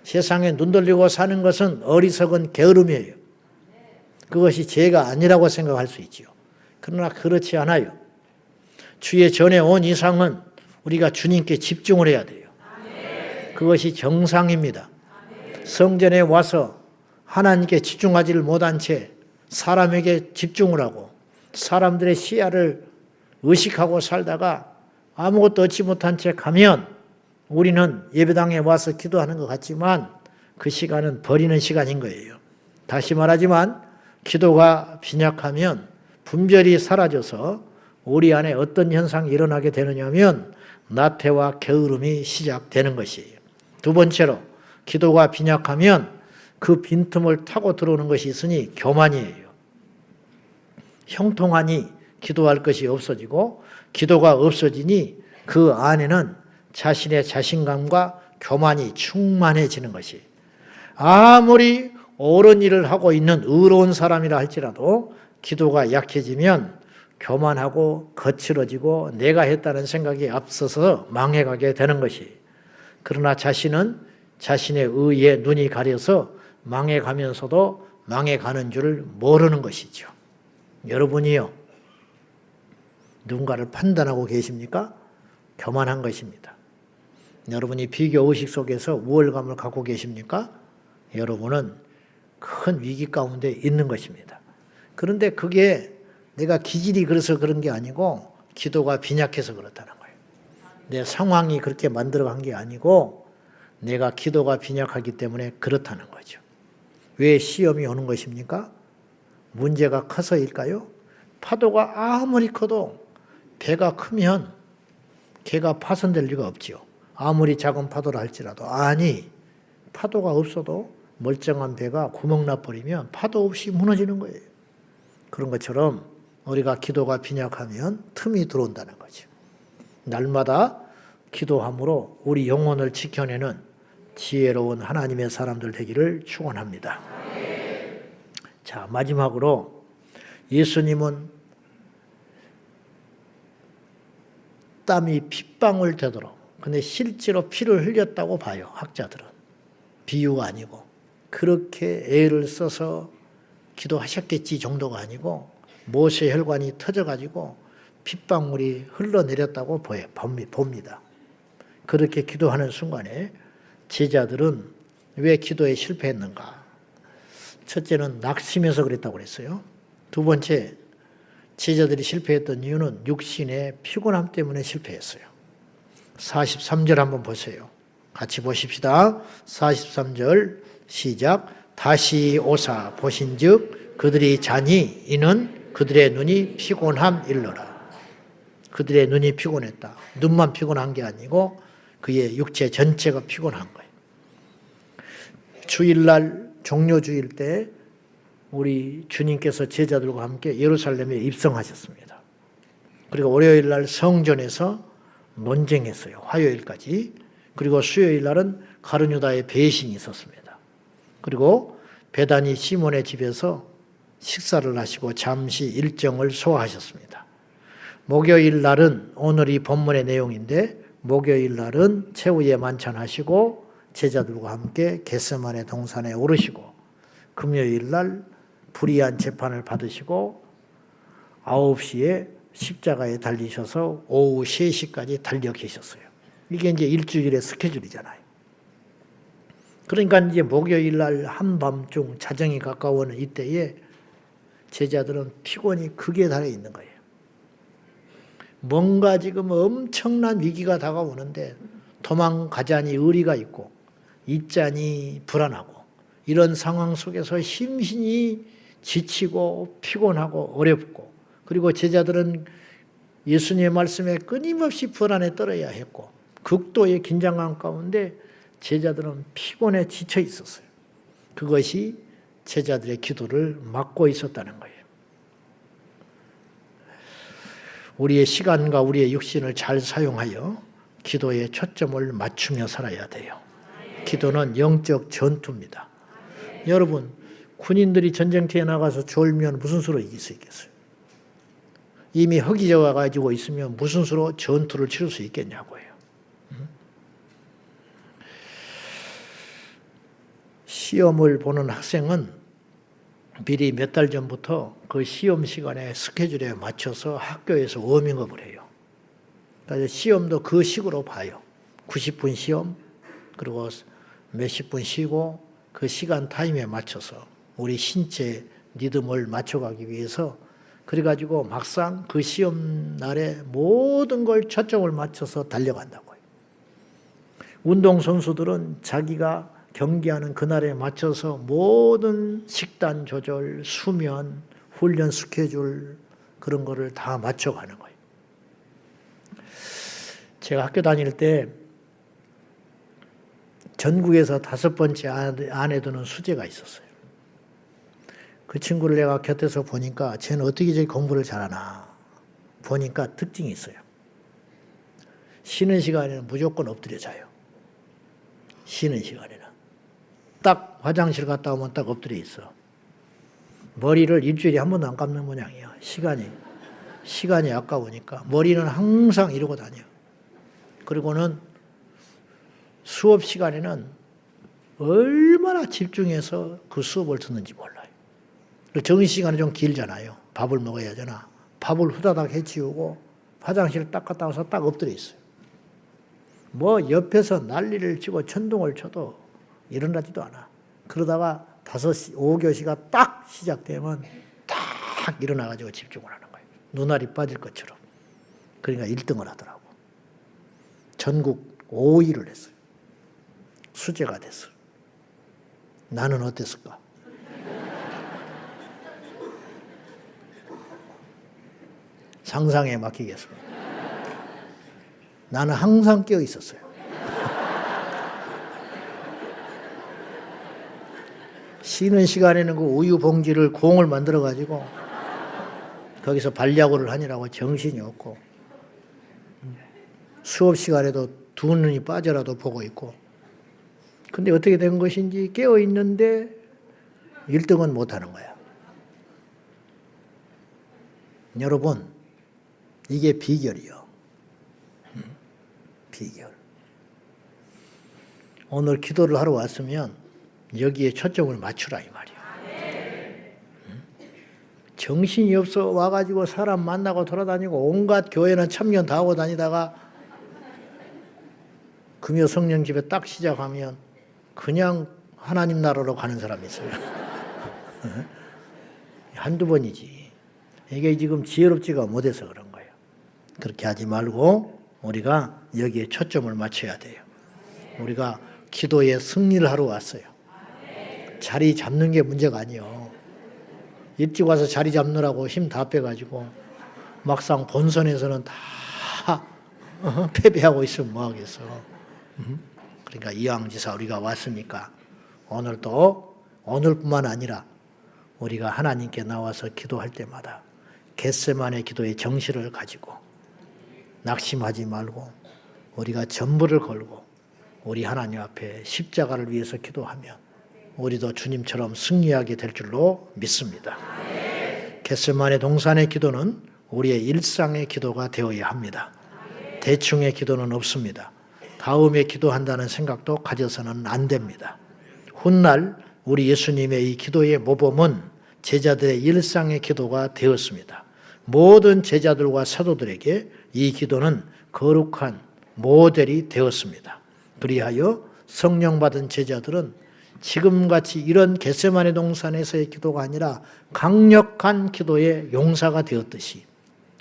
세상에 눈 돌리고 사는 것은 어리석은 게으름이에요. 그것이 죄가 아니라고 생각할 수 있지요. 그러나 그렇지 않아요. 주의 전에 온 이상은 우리가 주님께 집중을 해야 돼요. 그것이 정상입니다. 성전에 와서 하나님께 집중하지를 못한 채 사람에게 집중을 하고 사람들의 시야를 의식하고 살다가 아무것도 얻지 못한 채 가면 우리는 예배당에 와서 기도하는 것 같지만 그 시간은 버리는 시간인 거예요. 다시 말하지만 기도가 빈약하면 분별이 사라져서 우리 안에 어떤 현상이 일어나게 되느냐 하면 나태와 게으름이 시작되는 것이에요. 두 번째로 기도가 빈약하면 그 빈틈을 타고 들어오는 것이 있으니 교만이에요. 형통하니 기도할 것이 없어지고 기도가 없어지니 그 안에는 자신의 자신감과 교만이 충만해지는 것이 아무리 옳은 일을 하고 있는 의로운 사람이라 할지라도 기도가 약해지면 교만하고 거칠어지고 내가 했다는 생각이 앞서서 망해가게 되는 것이 그러나 자신은 자신의 의에 눈이 가려서 망해가면서도 망해가는 줄 모르는 것이죠. 여러분이요, 누군가를 판단하고 계십니까? 교만한 것입니다. 여러분이 비교의식 속에서 우월감을 갖고 계십니까? 여러분은 큰 위기 가운데 있는 것입니다. 그런데 그게 내가 기질이 그래서 그런 게 아니고 기도가 빈약해서 그렇다는 거예요. 내 상황이 그렇게 만들어간 게 아니고 내가 기도가 빈약하기 때문에 그렇다는 거죠. 왜 시험이 오는 것입니까? 문제가 커서일까요? 파도가 아무리 커도 배가 크면 개가 파손될 리가 없지요. 아무리 작은 파도라 할지라도. 아니, 파도가 없어도 멀쩡한 배가 구멍 나버리면 파도 없이 무너지는 거예요. 그런 것처럼 우리가 기도가 빈약하면 틈이 들어온다는 거죠. 날마다 기도함으로 우리 영혼을 지켜내는 지혜로운 하나님의 사람들 되기를 축원합니다. 자, 마지막으로 예수님은 땀이 핏방울 되도록, 근데 실제로 피를 흘렸다고 봐요, 학자들은. 비유가 아니고. 그렇게 애를 써서 기도하셨겠지 정도가 아니고 모세 혈관이 터져가지고 핏방울이 흘러내렸다고 봅니다. 그렇게 기도하는 순간에 제자들은 왜 기도에 실패했는가? 첫째는 낙심해서 그랬다고 그랬어요. 두 번째, 제자들이 실패했던 이유는 육신의 피곤함 때문에 실패했어요. 43절 한번 보세요. 같이 보십시다. 43절 시작. 다시 오사 보신즉 그들이 자니 이는 그들의 눈이 피곤함 일러라. 그들의 눈이 피곤했다. 눈만 피곤한 게 아니고 그의 육체 전체가 피곤한 거예요. 주일날 종료주일 때 우리 주님께서 제자들과 함께 예루살렘에 입성하셨습니다. 그리고 월요일날 성전에서 논쟁했어요. 화요일까지. 그리고 수요일날은 가룟유다의 배신이 있었습니다. 그리고 베다니 시몬의 집에서 식사를 하시고 잠시 일정을 소화하셨습니다. 목요일날은 오늘이 본문의 내용인데 목요일날은 최후의 만찬하시고 제자들과 함께 겟세마네 동산에 오르시고 금요일날 불의한 재판을 받으시고 9시에 십자가에 달리셔서 오후 3시까지 달려 계셨어요. 이게 이제 일주일의 스케줄이잖아요. 그러니까 이제 목요일날 한밤중 자정이 가까워오는 이때에 제자들은 피곤이 극에 달해 있는 거예요. 뭔가 지금 엄청난 위기가 다가오는데 도망가자니 의리가 있고 있자니 불안하고 이런 상황 속에서 심신이 지치고 피곤하고 어렵고 그리고 제자들은 예수님의 말씀에 끊임없이 불안에 떨어야 했고 극도의 긴장감 가운데 제자들은 피곤에 지쳐 있었어요. 그것이 제자들의 기도를 막고 있었다는 거예요. 우리의 시간과 우리의 육신을 잘 사용하여 기도에 초점을 맞추며 살아야 돼요. 기도는 영적 전투입니다. 여러분, 군인들이 전쟁터에 나가서 졸면 무슨 수로 이길 수 있겠어요? 이미 허기져 가지고 있으면 무슨 수로 전투를 치를 수 있겠냐고요. 시험을 보는 학생은 미리 몇 달 전부터 그 시험 시간에 스케줄에 맞춰서 학교에서 워밍업을 해요. 그래서 시험도 그 식으로 봐요. 90분 시험, 그리고 몇십 분 쉬고 그 시간 타임에 맞춰서 우리 신체 리듬을 맞춰가기 위해서 그래가지고 막상 그 시험 날에 모든 걸 초점을 맞춰서 달려간다고요. 운동선수들은 자기가 경기하는 그날에 맞춰서 모든 식단 조절, 수면, 훈련 스케줄 그런 거를 다 맞춰가는 거예요. 제가 학교 다닐 때 전국에서 5번째 안에 드는 수재가 있었어요. 그 친구를 내가 곁에서 보니까 쟤는 어떻게 저렇게 공부를 잘하나 보니까 특징이 있어요. 쉬는 시간에는 무조건 엎드려 자요. 쉬는 시간에는. 딱 화장실 갔다 오면 딱 엎드려 있어. 머리를 일주일에 한 번도 안 감는 모양이야. 시간이 아까우니까 머리는 항상 이러고 다녀. 그리고는 수업 시간에는 얼마나 집중해서 그 수업을 듣는지 몰라요. 정시간이 좀 길잖아요. 밥을 먹어야 하잖아. 밥을 후다닥 해치우고 화장실 딱 갔다 와서 딱 엎드려 있어요. 뭐 옆에서 난리를 치고 천둥을 쳐도 일어나지도 않아. 그러다가 5시, 5교시가 딱 시작되면 딱 일어나가지고 집중을 하는 거예요. 눈알이 빠질 것처럼. 그러니까 1등을 하더라고. 전국 5위를 했어요. 수재가 됐어요. 나는 어땠을까? 상상에 맡기겠습니다. 나는 항상 깨어 있었어요. 쉬는 시간에는 그 우유 봉지를 공을 만들어 가지고 거기서 발야구를 하느라고 정신이 없고, 수업 시간에도 두 눈이 빠져라도 보고 있고, 근데 어떻게 된 것인지 깨어 있는데 1등은 못 하는 거야. 여러분, 이게 비결이요. 비결. 오늘 기도를 하러 왔으면 여기에 초점을 맞추라 이 말이야. 정신이 없어 와가지고 사람 만나고 돌아다니고 온갖 교회는 참견 다 하고 다니다가 금요 성령 집에 딱 시작하면 그냥 하나님 나라로 가는 사람이 있어요. 한두 번이지. 이게 지금 지혜롭지가 못해서 그런 거예요. 그렇게 하지 말고 우리가 여기에 초점을 맞춰야 돼요. 우리가 기도에 승리를 하러 왔어요. 자리 잡는 게 문제가 아니에요. 일찍 와서 자리 잡느라고 힘 다 빼가지고 막상 본선에서는 다 패배하고 있으면 뭐 하겠어. 그러니까 이왕지사 우리가 왔으니까 오늘도, 오늘뿐만 아니라 우리가 하나님께 나와서 기도할 때마다 겟세마네 기도의 정신을 가지고 낙심하지 말고 우리가 전부를 걸고 우리 하나님 앞에 십자가를 위해서 기도하면 우리도 주님처럼 승리하게 될 줄로 믿습니다. 겟세마네 동산의 기도는 우리의 일상의 기도가 되어야 합니다. 대충의 기도는 없습니다. 다음에 기도한다는 생각도 가져서는 안 됩니다. 훗날 우리 예수님의 이 기도의 모범은 제자들의 일상의 기도가 되었습니다. 모든 제자들과 사도들에게 이 기도는 거룩한 모델이 되었습니다. 그리하여 성령 받은 제자들은 지금같이 이런 겟세마네 동산에서의 기도가 아니라 강력한 기도의 용사가 되었듯이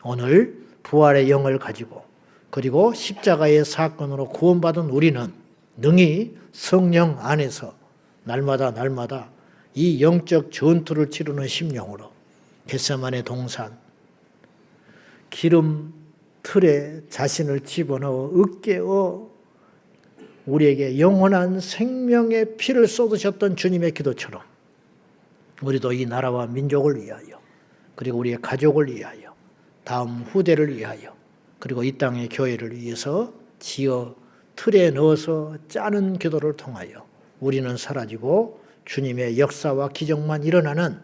오늘 부활의 영을 가지고 그리고 십자가의 사건으로 구원받은 우리는 능히 성령 안에서 날마다 이 영적 전투를 치르는 심령으로 겟세마네 동산 기름 틀에 자신을 집어넣어 으깨어 우리에게 영원한 생명의 피를 쏟으셨던 주님의 기도처럼 우리도 이 나라와 민족을 위하여 그리고 우리의 가족을 위하여 다음 후대를 위하여 그리고 이 땅의 교회를 위해서 지어 틀에 넣어서 짜는 기도를 통하여 우리는 사라지고 주님의 역사와 기적만 일어나는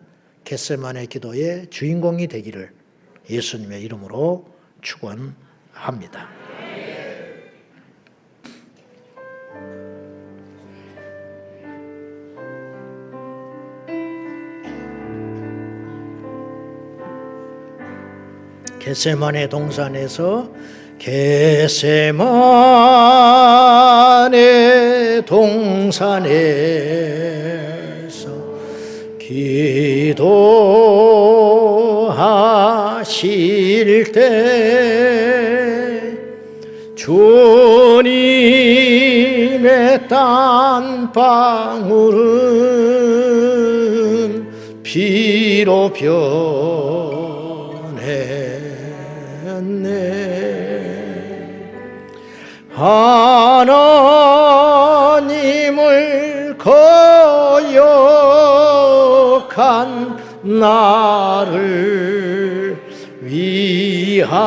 겟세마네 기도의 주인공이 되기를 예수님의 이름으로 축원합니다. 겟세마네 동산에서 겟세마네 동산에서 기도하실 때 주님의 땀 방울은 피로 변했네. 하나님을 거역한 나를 위하여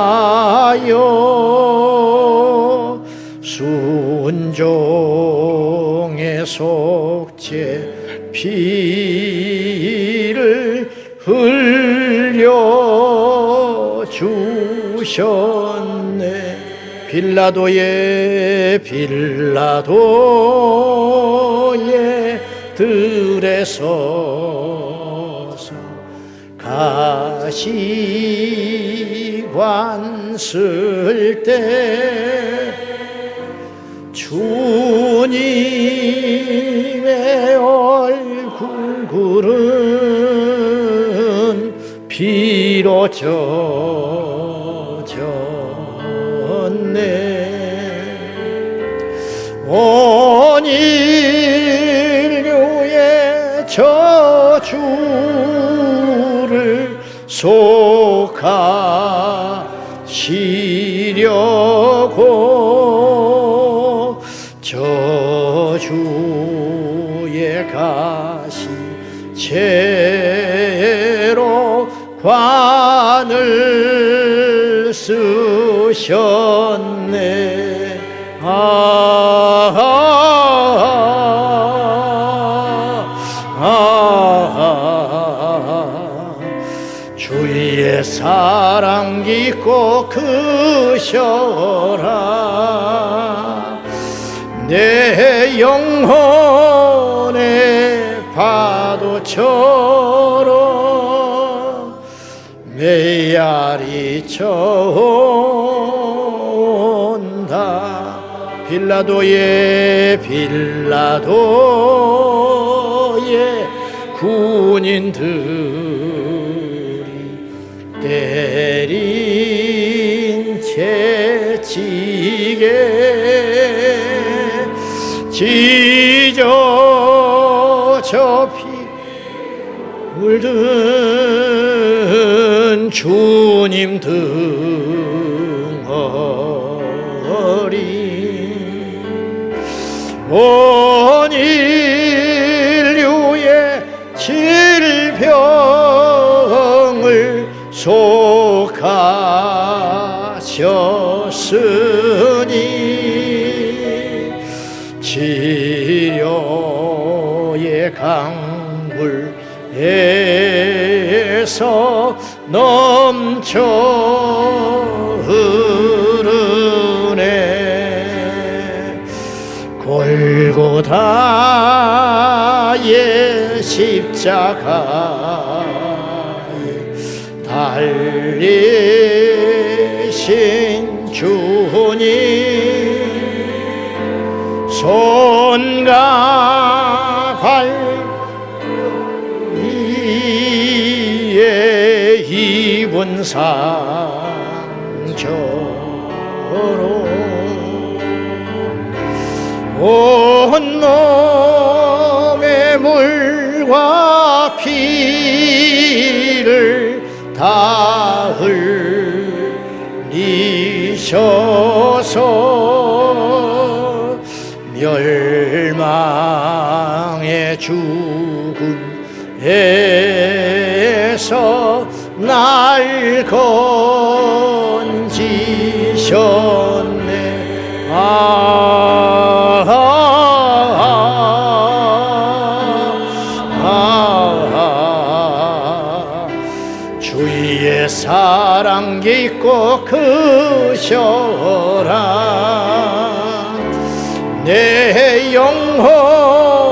순종의 속죄 피를 흘려 주셨네. 빌라도의 들에 서서 가시관 쓸 때 주님의 얼굴은 피로 젖었네. 온 인류의 저주를 속하였네. 저주의 가시 채로 관을 쓰셨네. 주의 사랑 깊고 크셔라. 내 영혼의 파도처럼 메아리 쳐온다. 빌라도의 군인들이 때린 채찍에 지져 피 물든 주님 등허리 온 인류의 질병을 속하셨으니 치료의 강물에서 넘쳐 흐르네. 골고다의 십자가에 달리신 주님 손과 발 위에 입은 상처로 온몸의 물과 피를 다 흘리셔서 멸망의 죽음에서 날 건지셨네. 주의 사랑 깊고 크셔라. 내 영혼의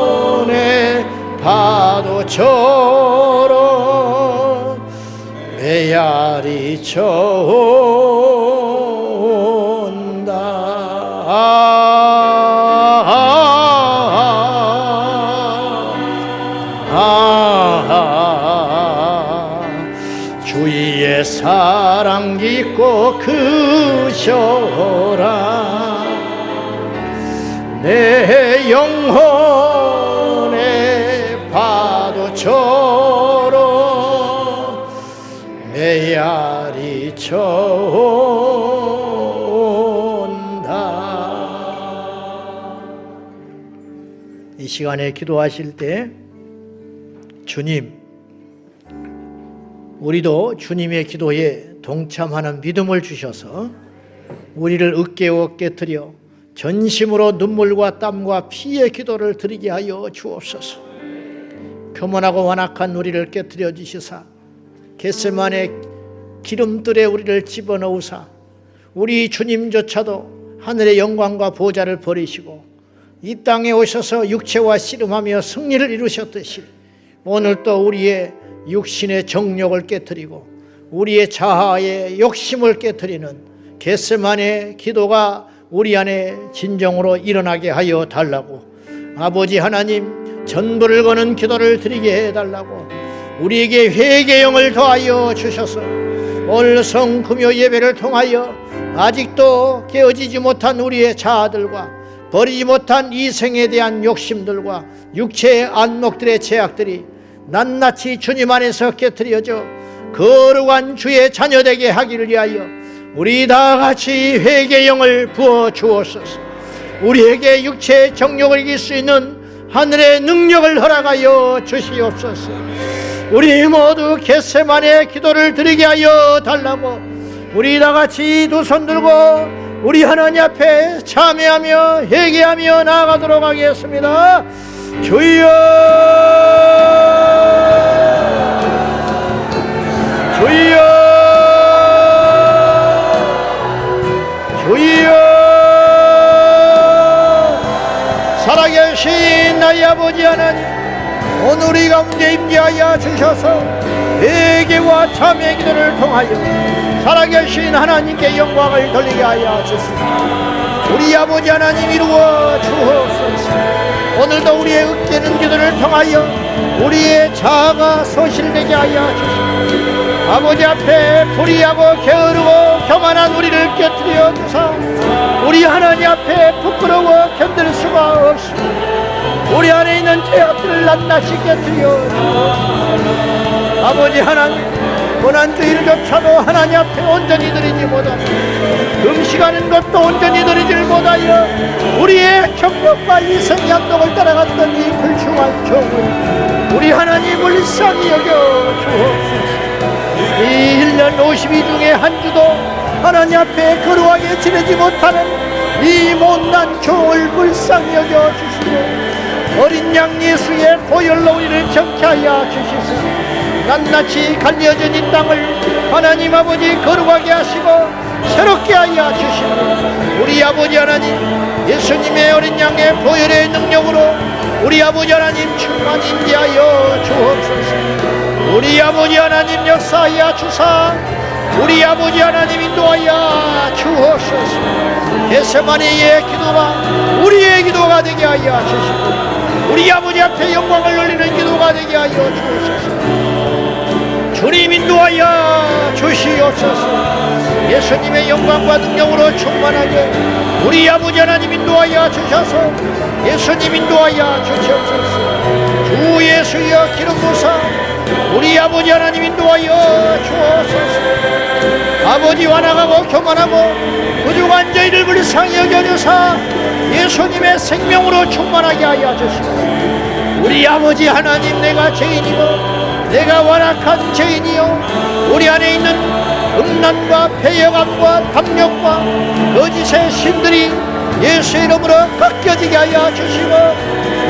파도처럼 메아리 쳐온다. 주의 사랑 깊고 크셔라. 내 영혼의 파도처럼 메아리 쳐온다. 이 시간에 기도하실 때 주님, 우리도 주님의 기도에 동참하는 믿음을 주셔서 우리를 으깨워 깨트려 전심으로 눈물과 땀과 피의 기도를 드리게 하여 주옵소서. 교만하고 완악한 우리를 깨트려 주시사 겟세마네 기름들에 우리를 집어넣으사 우리 주님조차도 하늘의 영광과 보좌를 버리시고 이 땅에 오셔서 육체와 씨름하며 승리를 이루셨듯이 오늘 또 우리의 육신의 정욕을 깨트리고 우리의 자아의 욕심을 깨트리는 겟세마네 기도가 우리 안에 진정으로 일어나게 하여 달라고, 아버지 하나님 전부를 거는 기도를 드리게 해달라고, 우리에게 회개의 영을 더하여 주셔서 오늘 성금요 예배를 통하여 아직도 깨어지지 못한 우리의 자아들과 버리지 못한 이 생에 대한 욕심들과 육체의 안목들의 제약들이 낱낱이 주님 안에서 깨트려져 거룩한 주의 자녀되게 하기를 위하여 우리 다 같이 회개의 영을 부어 주옵소서. 우리에게 육체의 정욕을 이길 수 있는 하늘의 능력을 허락하여 주시옵소서. 우리 모두 겟세마네 기도를 드리게 하여 달라고 우리 다같이 두 손 들고 우리 하나님 앞에 참회하며 회개하며 나아가도록 하겠습니다. 주여, 주여, 주여. 살아계신 나의 아버지 하나님, 오늘 우리 가운데 임재하여 주셔서 회개와 참회 기도를 통하여 살아계신 하나님께 영광을 돌리게 하여 주시옵소서. 우리 아버지 하나님 이루어 주옵소서. 오늘도 우리의 으깨는 기도를 통하여 우리의 자아가 소실되게 하여 주시옵소서. 아버지 앞에 불의하고 게으르고 교만한 우리를 깨뜨려 주사 우리 하나님 앞에 부끄러워 견딜 수가 없습니다. 우리 안에 있는 죄악들을 낱낱이 깨뜨려 주옵소서. 아버지 하나님, 고난주일조차도 하나님 앞에 온전히 드리지 못하며 금식하는 것도 온전히 드리지 못하여 우리의 경력과 이성의 한독을 따라갔던 이 불충한 종을 우리 하나님 불쌍히 여겨 주옵소서. 이 1년 52 중에 한 주도 하나님 앞에 거룩하게 지내지 못하는 이 못난 종을 불쌍히 여겨 주시고 어린 양 예수의 보혈로 우리를 정케하여 주시소. 낱낱이 갈려진 이 땅을 하나님 아버지 거룩하게 하시고 새롭게 하여 주시고 우리 아버지 하나님 예수님의 어린 양의 보혈의 능력으로 우리 아버지 하나님 충만히 임재하여 주옵소서. 우리 아버지 하나님 역사하여 주사 우리 아버지 하나님 인도하여 주옵소서. 겟세마네의 기도가 우리의 기도가 되게 하여 주시고 우리 아버지 앞에 영광을 돌리는 기도가 되게 하여 주옵소서. 주님 인도하여 주시옵소서. 예수님의 영광과 능력으로 충만하게 우리 아버지 하나님 인도하여 주셔서 예수님 인도하여 주시옵소서. 주 예수여 기름 부사 우리 아버지 하나님 인도하여 주옵소서. 아버지 완악하고 교만하고 부족한 저희를 불쌍히 여겨주사 예수님의 생명으로 충만하게 하여 주시고 우리 아버지 하나님, 내가 죄인이고 내가 완악한 죄인이요 우리 안에 있는 음란과 패역함과 탐욕과 거짓의 신들이 예수의 이름으로 꺾여지게 하여 주시고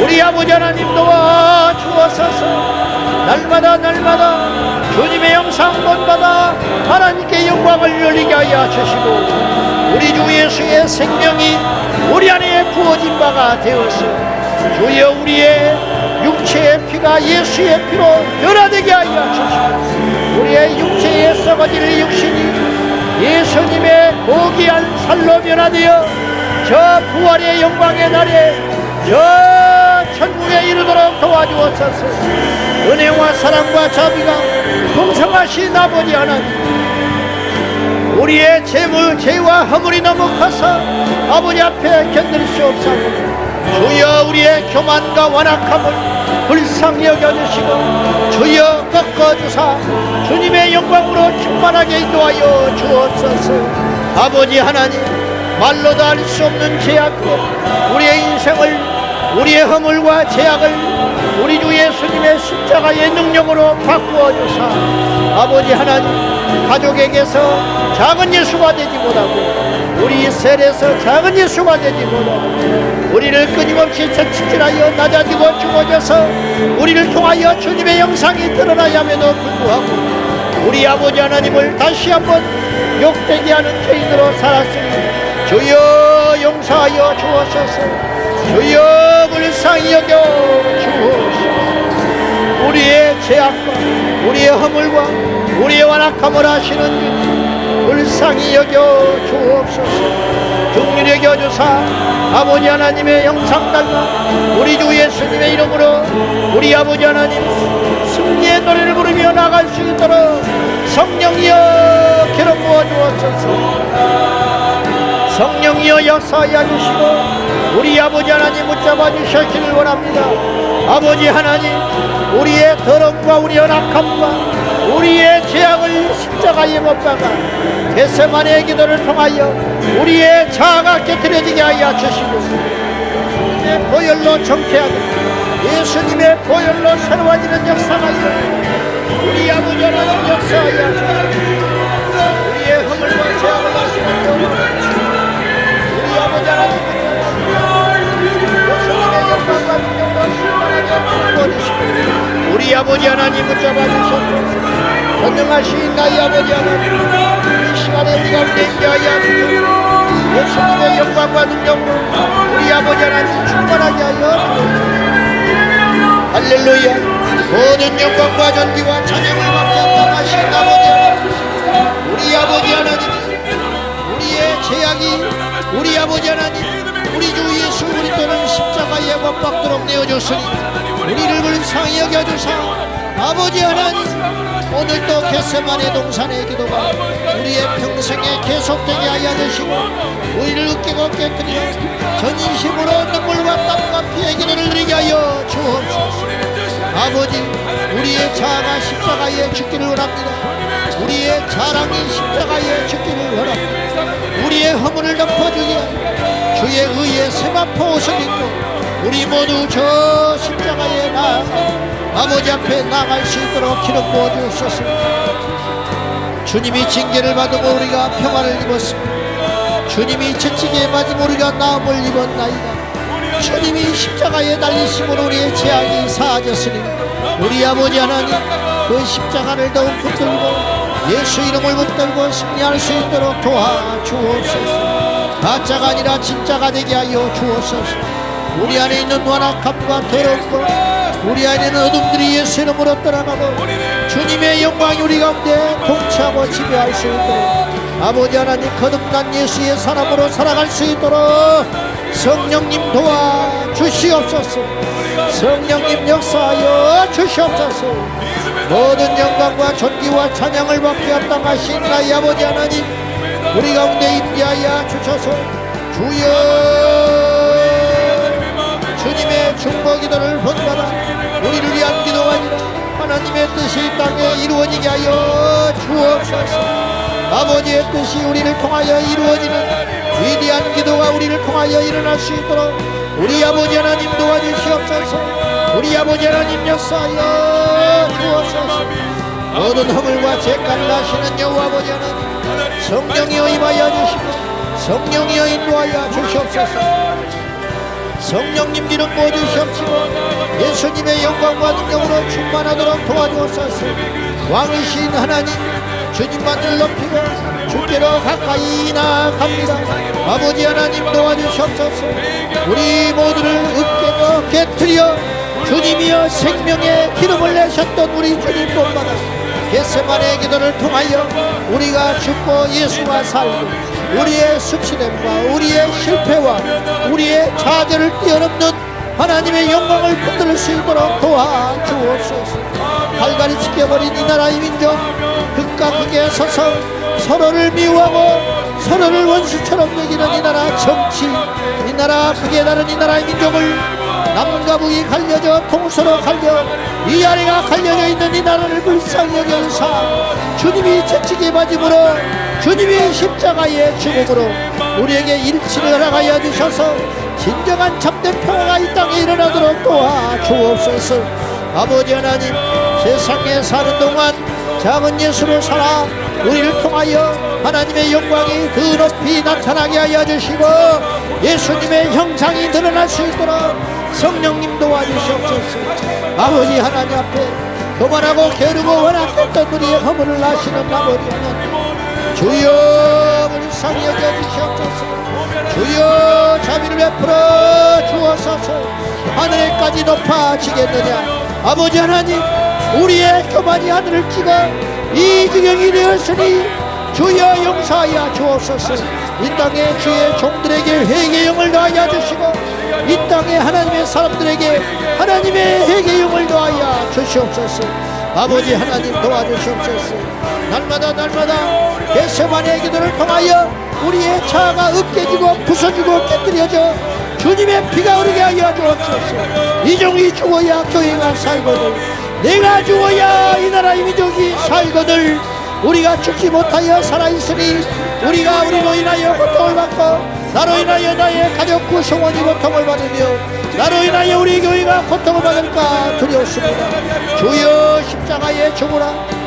우리 아버지 하나님 도와 주옵소서. 날마다 주님의 영상 본받아 하나님께 영광을 돌리게 하여 주시고 우리 주 예수의 생명이 우리 안에 부어진 바가 되었어. 주여 우리의 육체의 피가 예수의 피로 변화되게 하여 주시고 우리의 육체에 썩어질 육신이 예수님의 고귀한 살로 변화되어 저 부활의 영광의 날에 저 천국에 이르도록 도와주옵소서. 은혜와 사랑과 자비가 풍성하신 아버지 하나님, 우리의 재물, 죄와 허물이 너무 커서 아버지 앞에 견딜 수 없사오니 주여 우리의 교만과 완악함을 불쌍히 여겨주시고 주여 꺾어주사 주님의 영광으로 충만하게 인도하여 주옵소서. 아버지 하나님, 말로도 알 수 없는 죄악들 우리의 인생을 우리의 허물과 죄악을 우리 주 예수님의 십자가의 능력으로 바꾸어 주사 아버지 하나님, 가족에게서 작은 예수가 되지 못하고 우리 셀에서 작은 예수가 되지 못하고 우리를 끊임없이 채찍질하여 낮아지고 죽어져서 우리를 통하여 주님의 영상이 드러나야 함에도 불구하고 우리 아버지 하나님을 다시 한번 욕되게 하는 죄인으로 살았으니 주여 용서하여 주옵소서. 주여 불쌍히 여겨 주옵소서. 우리의 죄악과 우리의 허물과 우리의 완악함을 아시는 주님 불쌍히 여겨 주옵소서. 긍휼히 여겨주사 아버지 하나님의 영상 닮아 우리 주 예수님의 이름으로 우리 아버지 하나님 승리의 노래를 부르며 나갈 수 있도록 성령이여 기름 부어 주옵소서. 성령이여 역사하여 주시고 우리 아버지 하나님 붙잡아 주시기를 원합니다. 아버지 하나님, 우리의 더러움과 우리의 악함과 우리의 죄악을 십자가에 못 박아 겟세마네의 기도를 통하여 우리의 자아가 깨트려지게 하여 주시고 예수님의 보혈로 정케하고 예수님의 보혈로 새로워지는 역사가 일어나고 우리 아버지 하나님 역사하여 주시고 우리의 허물과 죄악을 하시는 우리 아버지 하나님 예수님의 영광과 능력과 신령하게 부어주시고 우리 아버지 하나님 붙잡아 주시옵소서. 전능하신 나의 아버지 하나님 이 시간에 우리 가운데 임재하여 주시옵소서. 예수님의 영광과 능력으로 우리 아버지 하나님 충만하게 하여 주옵소서. 할렐루야. 모든 영광과 전기와 찬양을 받게 하신 아버지 하나님 우리 아버지 하나님 우리의 죄악이 우리 아버지 하나님 우리 주 예수 그리스도는 십자가에 못 박도록 내어줬으니 우리를 불쌍히 여겨주사 아버지 하나님 오늘도 겟세마네 동산의 기도가 우리의 평생에 계속되게 하여 주시고 우리를 으깨고 깨뜨리며 전인심으로 눈물과 땀과 피의 기도를 드리게 하여 주옵소서. 아버지 우리의 자아가 십자가에 죽기를 원합니다. 우리의 자랑이 십자가에 죽기를 원합니다. 우리의 허물을 덮어주게 하여 주의 의에 세마포 옷을 입고 우리 모두 저 십자가에 나아가 아버지 앞에 나갈 수 있도록 기름 부어주소서. 주님이 징계를 받으며 우리가 평화를 입었습니다. 주님이 채찍에 맞으며 우리가 나음을 입었나이다. 주님이 십자가에 달리심으로 우리의 죄악이 사하졌으니 우리 아버지 하나님 그 십자가를 더욱 붙들고 예수 이름을 붙들고 승리할 수 있도록 도와주옵소서. 가짜가 아니라 진짜가 되게 하여 주옵소서. 우리 안에 있는 완악함과 더러운 것 우리 안에 있는 어둠들이 예수 이름으로 떠나가고 주님의 영광이 우리 가운데 통치하고 지배할 수 있도록 아버지 하나님 거듭난 예수의 사람으로 살아갈 수 있도록 성령님 도와주시옵소서. 성령님 역사하여 주시옵소서. 모든 영광과 존귀와 찬양을 받게 합당하신 나의 아버지 하나님 우리 가운데 임재하여 주셔서 주여 주님의 중보 기도를 본받아 우리를 위한 기도가 아니라 하나님의 뜻이 이 땅에 이루어지게 하여 주옵소서. 아버지의 뜻이 우리를 통하여 이루어지는 위대한 기도가 우리를 통하여 일어날 수 있도록 우리 아버지 하나님 도와주시옵소서. 우리 아버지 하나님 역사하여 주옵소서. 모든 허물과 죄가를 하시는 여호와 아버지 하나님 성령이여 임하여 주시고 성령이여 인도하여 주시옵소서. 성령님 기름 부어주시옵시고 예수님의 영광과 능력으로 충만하도록 도와주옵소서. 왕이신 하나님 주님만을 높이고 주께로 가까이 나아갑니다. 아버지 하나님 도와주시옵소서. 우리 모두를 으깨고 깨트려 주님이여 생명의 기름을 내셨던 우리 주님 본받아 겟세마네의 기도를 통하여 우리가 죽고 예수와 살고 우리의 수치됨과 우리의 실패와 우리의 좌절을 뛰어넘는 하나님의 영광을 붙들 수 있도록 도와주옵소서. 갈갈이 지켜버린 이 나라의 민족 극과 극에 서서 서로를 미워하고 서로를 원수처럼 여기는 이 나라 정치 이 나라 극에 다른 이 나라의 민족을 남과 북이 갈려져 동서로 갈려 위아래가 갈려져 있는 이 나라를 불쌍히 여겨주사 주님이 채찍에 맞음으로 주님이 십자가의 죽음으로 우리에게 일치를 허락하여 주셔서 진정한 참된 평화가 이 땅에 일어나도록 도와주옵소서. 아버지 하나님 세상에 사는 동안 작은 예수로 살아 우리를 통하여 하나님의 영광이 더 높이 나타나게 하여 주시고 예수님의 형상이 드러날 수 있도록 성령님 도와주시옵소서. 아버지 하나님 앞에 교만하고 게으르고 완악했던 우리의 허물을 아시는 아버지 하나님 주여 불쌍히 여겨주시옵소서. 주여 자비를 베풀어 주옵소서. 하늘에까지 높아지겠느냐. 아버지 하나님 우리의 교만이 하늘을 찍어 이 지경이 되었으니 주여 용서하여 주옵소서. 이 땅에 주의 종들에게 회개의 영을 더하여 주시고 이 땅에 하나님의 사람들에게 하나님의 회개의 영을 더하여 주시옵소서. 아버지 하나님 도와주시옵소서. 날마다 겟세마네의 기도를 통하여 우리의 자아가 으깨지고 부서지고 깨뜨려져 주님의 피가 흐르게 하여 주옵소서. 이 종이 죽어야 교회가 살거든 내가 죽어야 이 나라 이 민족이 살거늘 우리가 죽지 못하여 살아있으니 우리로 인하여 고통을 받고 나로 인하여 나의 가족 구성원이 고통을 받으며 나로 인하여 우리 교회가 고통을 받을까 두려웠습니다. 주여 십자가에 죽으라.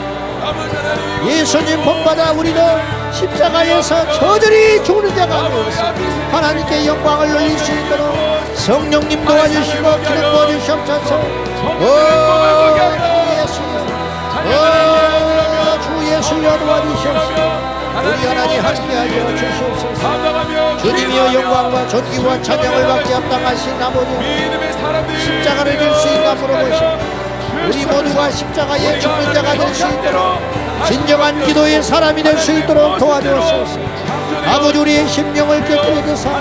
예수님 본받아 우리도 십자가에서 저들이 죽는 자가 되어서 하나님께 영광을 올릴 수 있도록 성령님 도와주시고 기름 부어주시옵소서. 주 예수여 도와주시옵소서. 우리 하나님 함께하여 주시옵소서. 주님이여 영광과 존귀와 찬양을 받게 합당하신 아버지 십자가를 질 수 있음으로 보시옵소서. 우리 모두가 십자가에 죽는 자가 될 수 있도록 진정한 기도의 사람이 될 수 있도록 도와주옵소서. 아버지 우리의 심령을 깨뜨려 주사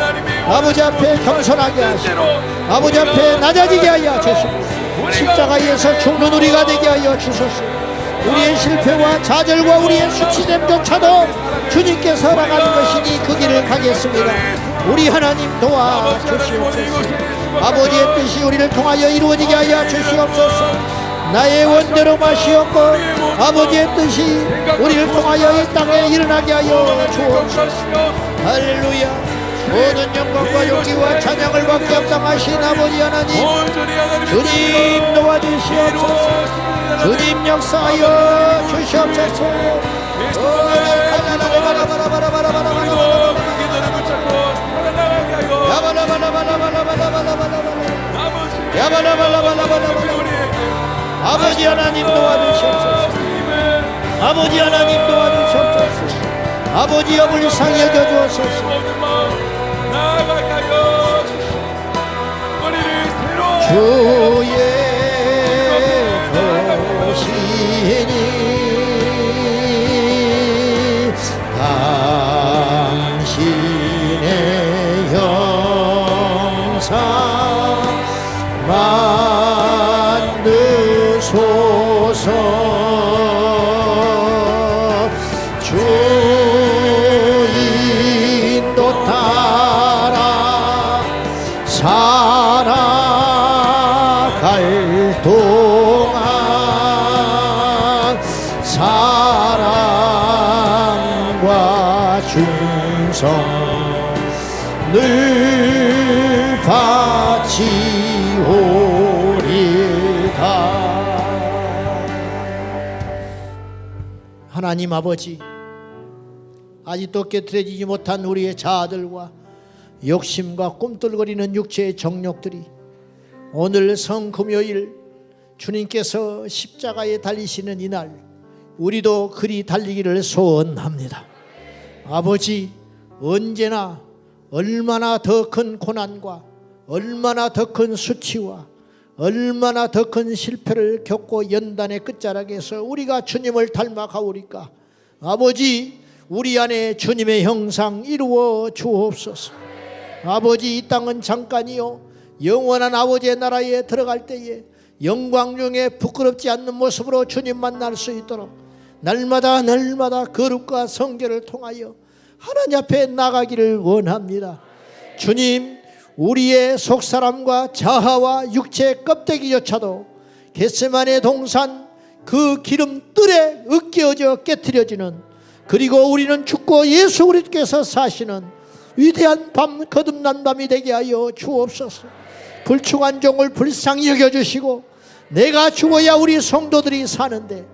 아버지 앞에 겸손하게 하시고 아버지 앞에 낮아지게 하여 주시고 십자가에서 죽는 우리가 되게 하여 주소서. 우리의 실패와 좌절과 우리의 수치됨조차도 주님께서 허락하는 것이니 그 길을 가겠습니다. 우리 하나님 도와주시옵소서. 아버지의 뜻이 우리를 통하여 이루어지게 하여 주시옵소서. 나의 원대로 마시옵고 아버지의 뜻이 우리를 통하여 이 땅에 일어나게 하여 주옵소서. 할렐루야. 모든 영광과 용기와 찬양을 받게 합당하신 아버지 하나님 주님 도와주시옵소서. 주님 역사하여 주시옵소서. 아버지 하나님 도와주시옵소서. 아버지 하나님 도와주시옵소서. 아버지 여불 상여 주옵소서. 주의 도시니 당신의 형상 만드소서. 주 인도 따라 살아갈 동안 사랑과 충성 늘 바치오리다. 하나님 아버지, 아직도 깨트려지지 못한 우리의 자아들과 욕심과 꿈틀거리는 육체의 정욕들이 오늘 성금요일 주님께서 십자가에 달리시는 이날 우리도 그리 달리기를 소원합니다. 아버지, 언제나 얼마나 더 큰 고난과 얼마나 더 큰 수치와 얼마나 더 큰 실패를 겪고 연단의 끝자락에서 우리가 주님을 닮아가오리까. 아버지, 우리 안에 주님의 형상 이루어 주옵소서. 아버지, 이 땅은 잠깐이요 영원한 아버지의 나라에 들어갈 때에 영광 중에 부끄럽지 않는 모습으로 주님 만날 수 있도록 날마다 거룩과 성결을 통하여 하나님 앞에 나가기를 원합니다. 주님, 우리의 속사람과 자아와 육체의 껍데기조차도 겟세마네 동산 그 기름뜰에 으깨어져 깨트려지는, 그리고 우리는 죽고 예수 그리스도께서 사시는 위대한 밤, 거듭난 밤이 되게 하여 주옵소서. 불충한 종을 불쌍히 여겨주시고 내가 죽어야 우리 성도들이 사는데,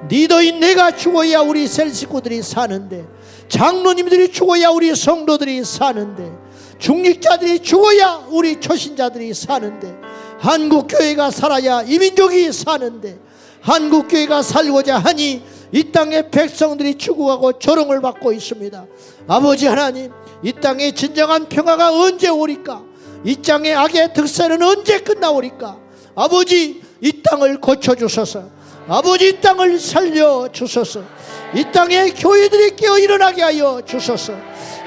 리더인 내가 죽어야 우리 셀 식구들이 사는데, 장로님들이 죽어야 우리 성도들이 사는데, 중직자들이 죽어야 우리 초신자들이 사는데, 한국교회가 살아야 이 민족이 사는데, 한국교회가 살고자 하니 이 땅의 백성들이 죽어가고 조롱을 받고 있습니다. 아버지 하나님, 이 땅의 진정한 평화가 언제 오리까? 이 땅의 악의 득세는 언제 끝나오리까? 아버지, 이 땅을 고쳐주소서. 아버지, 이 땅을 살려주소서. 이 땅의 교회들이 깨어 일어나게 하여 주소서.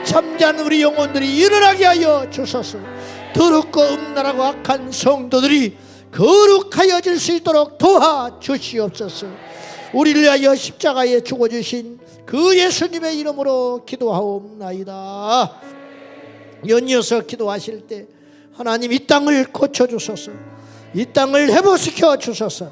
잠잔 우리 영혼들이 일어나게 하여 주소서. 더럽고 음란하고 악한 성도들이 거룩하여질 수 있도록 도와주시옵소서. 우리를 위하여 십자가에 죽어주신 그 예수님의 이름으로 기도하옵나이다. 연이어서 기도하실 때 하나님, 이 땅을 고쳐주소서. 이 땅을 회복시켜 주소서.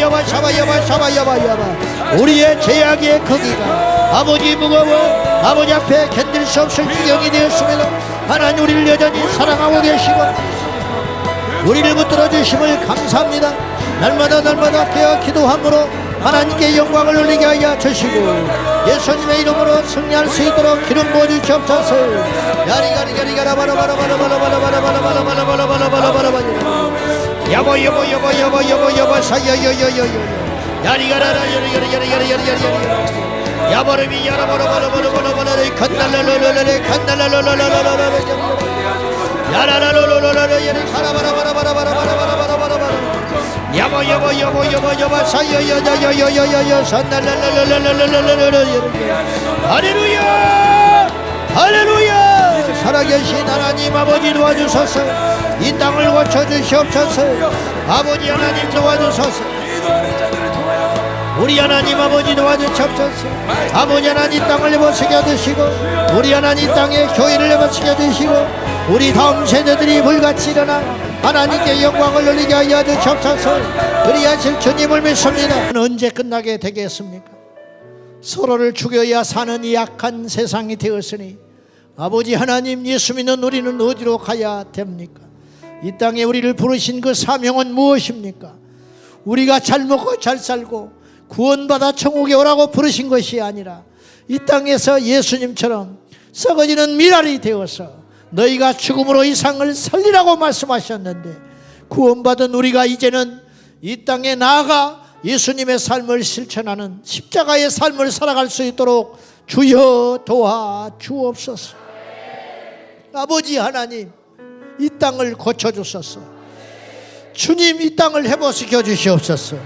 야바 우리의 죄악의 크기가 아버지 무거워 아버지 앞에 견딜 수 없을 지경이 되었습니다. 하나님 우리를 여전히 사랑하고 계시고 우리를 붙들어 주심을 감사합니다. 날마다 깨어 기도함으로 하나님께 영광을 올리게 하여 주시고 예수님의 이름으로 승리할 수 있도록 기름 부어 주시옵소서. 여보 사여여여여여 야리가라라 야버름이 야라버러버러버러버러버러 간달라라라라라라라라라라라 야라라라라라라라 야라바라바라바라바라바라바라바라 여보 사여여여여여여여 산달라라라라라라라라라 할렐루야 할렐루야. 살아계신 하나님 아버지 도와주소서. 이 땅을 고쳐주시옵소서. 아버지 하나님 도와주소서. 우리 하나님 아버지 도와주시옵소서. 아버지 하나님 땅을 회복시켜 주시고 우리 하나님 땅에 교회를 회복시켜 주시고 우리 다음 세대들이 불같이 일어나 하나님께 영광을 올리게 하여 주시옵소서. 그리하실 주님을 믿습니다. 언제 끝나게 되겠습니까? 서로를 죽여야 사는 이 약한 세상이 되었으니 아버지 하나님 예수 믿는 우리는 어디로 가야 됩니까? 이 땅에 우리를 부르신 그 사명은 무엇입니까? 우리가 잘 먹고 잘 살고 구원받아 천국에 오라고 부르신 것이 아니라 이 땅에서 예수님처럼 썩어지는 미랄이 되어서 너희가 죽음으로 이 상을 살리라고 말씀하셨는데 구원받은 우리가 이제는 이 땅에 나아가 예수님의 삶을 실천하는 십자가의 삶을 살아갈 수 있도록 주여 도와주옵소서. 아버지 하나님 이 땅을 고쳐주소서. 주님 이 땅을 회복시켜 주시옵소서.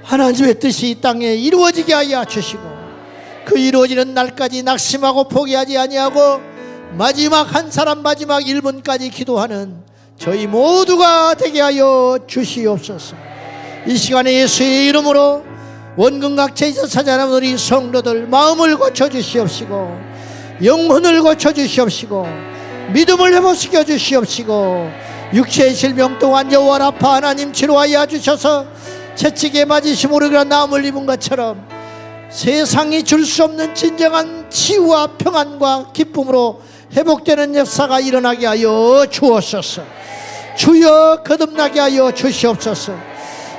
하나님의 뜻이 이 땅에 이루어지게 하여 주시고 그 이루어지는 날까지 낙심하고 포기하지 아니하고 마지막 한 사람 마지막 1분까지 기도하는 저희 모두가 되게 하여 주시옵소서. 이 시간에 예수의 이름으로 원근각체에서 찾아나온 우리 성도들 마음을 고쳐주시옵시고 영혼을 고쳐주시옵시고 믿음을 회복시켜 주시옵시고 육체의 질병 또한 여호와 라파 하나님 치료하여 주셔서 채찍에 맞으심으로 그런 나음을 입은 것처럼 세상이 줄 수 없는 진정한 치유와 평안과 기쁨으로 회복되는 역사가 일어나게 하여 주옵소서. 주여 거듭나게 하여 주시옵소서.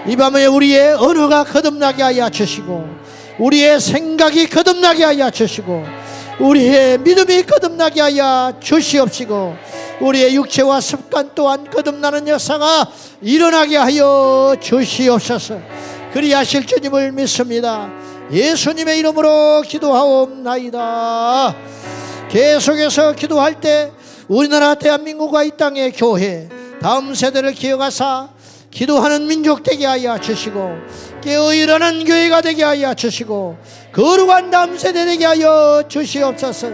이 밤에 우리의 언어가 거듭나게 하여 주시고 우리의 생각이 거듭나게 하여 주시고 우리의 믿음이 거듭나게 하여 주시옵시고 우리의 육체와 습관 또한 거듭나는 역사가 일어나게 하여 주시옵소서. 그리하실 주님을 믿습니다. 예수님의 이름으로 기도하옵나이다. 계속해서 기도할 때 우리나라 대한민국과 이 땅의 교회 다음 세대를 기억하사 기도하는 민족 되게 하여 주시고 깨어 일어나는 교회가 되게 하여 주시고 거룩한 다음 세대 되게 하여 주시옵소서.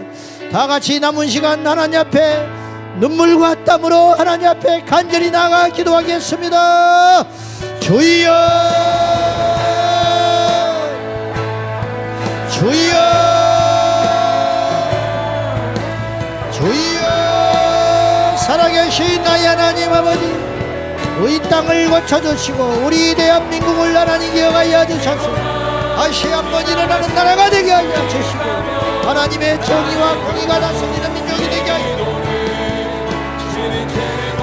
다같이 남은 시간 하나님 앞에 눈물과 땀으로 하나님 앞에 간절히 나가 기도하겠습니다. 주여 주여 주여 살아계신 나의 하나님 아버지 이 땅을 고쳐주시고 우리 대한민국을 하나님 기억하여 주셔서 다시 한번 일어나는 나라가 되게 하여 주시고 하나님의 정의와 공의가 다스리는 민족이 되게 하여 주님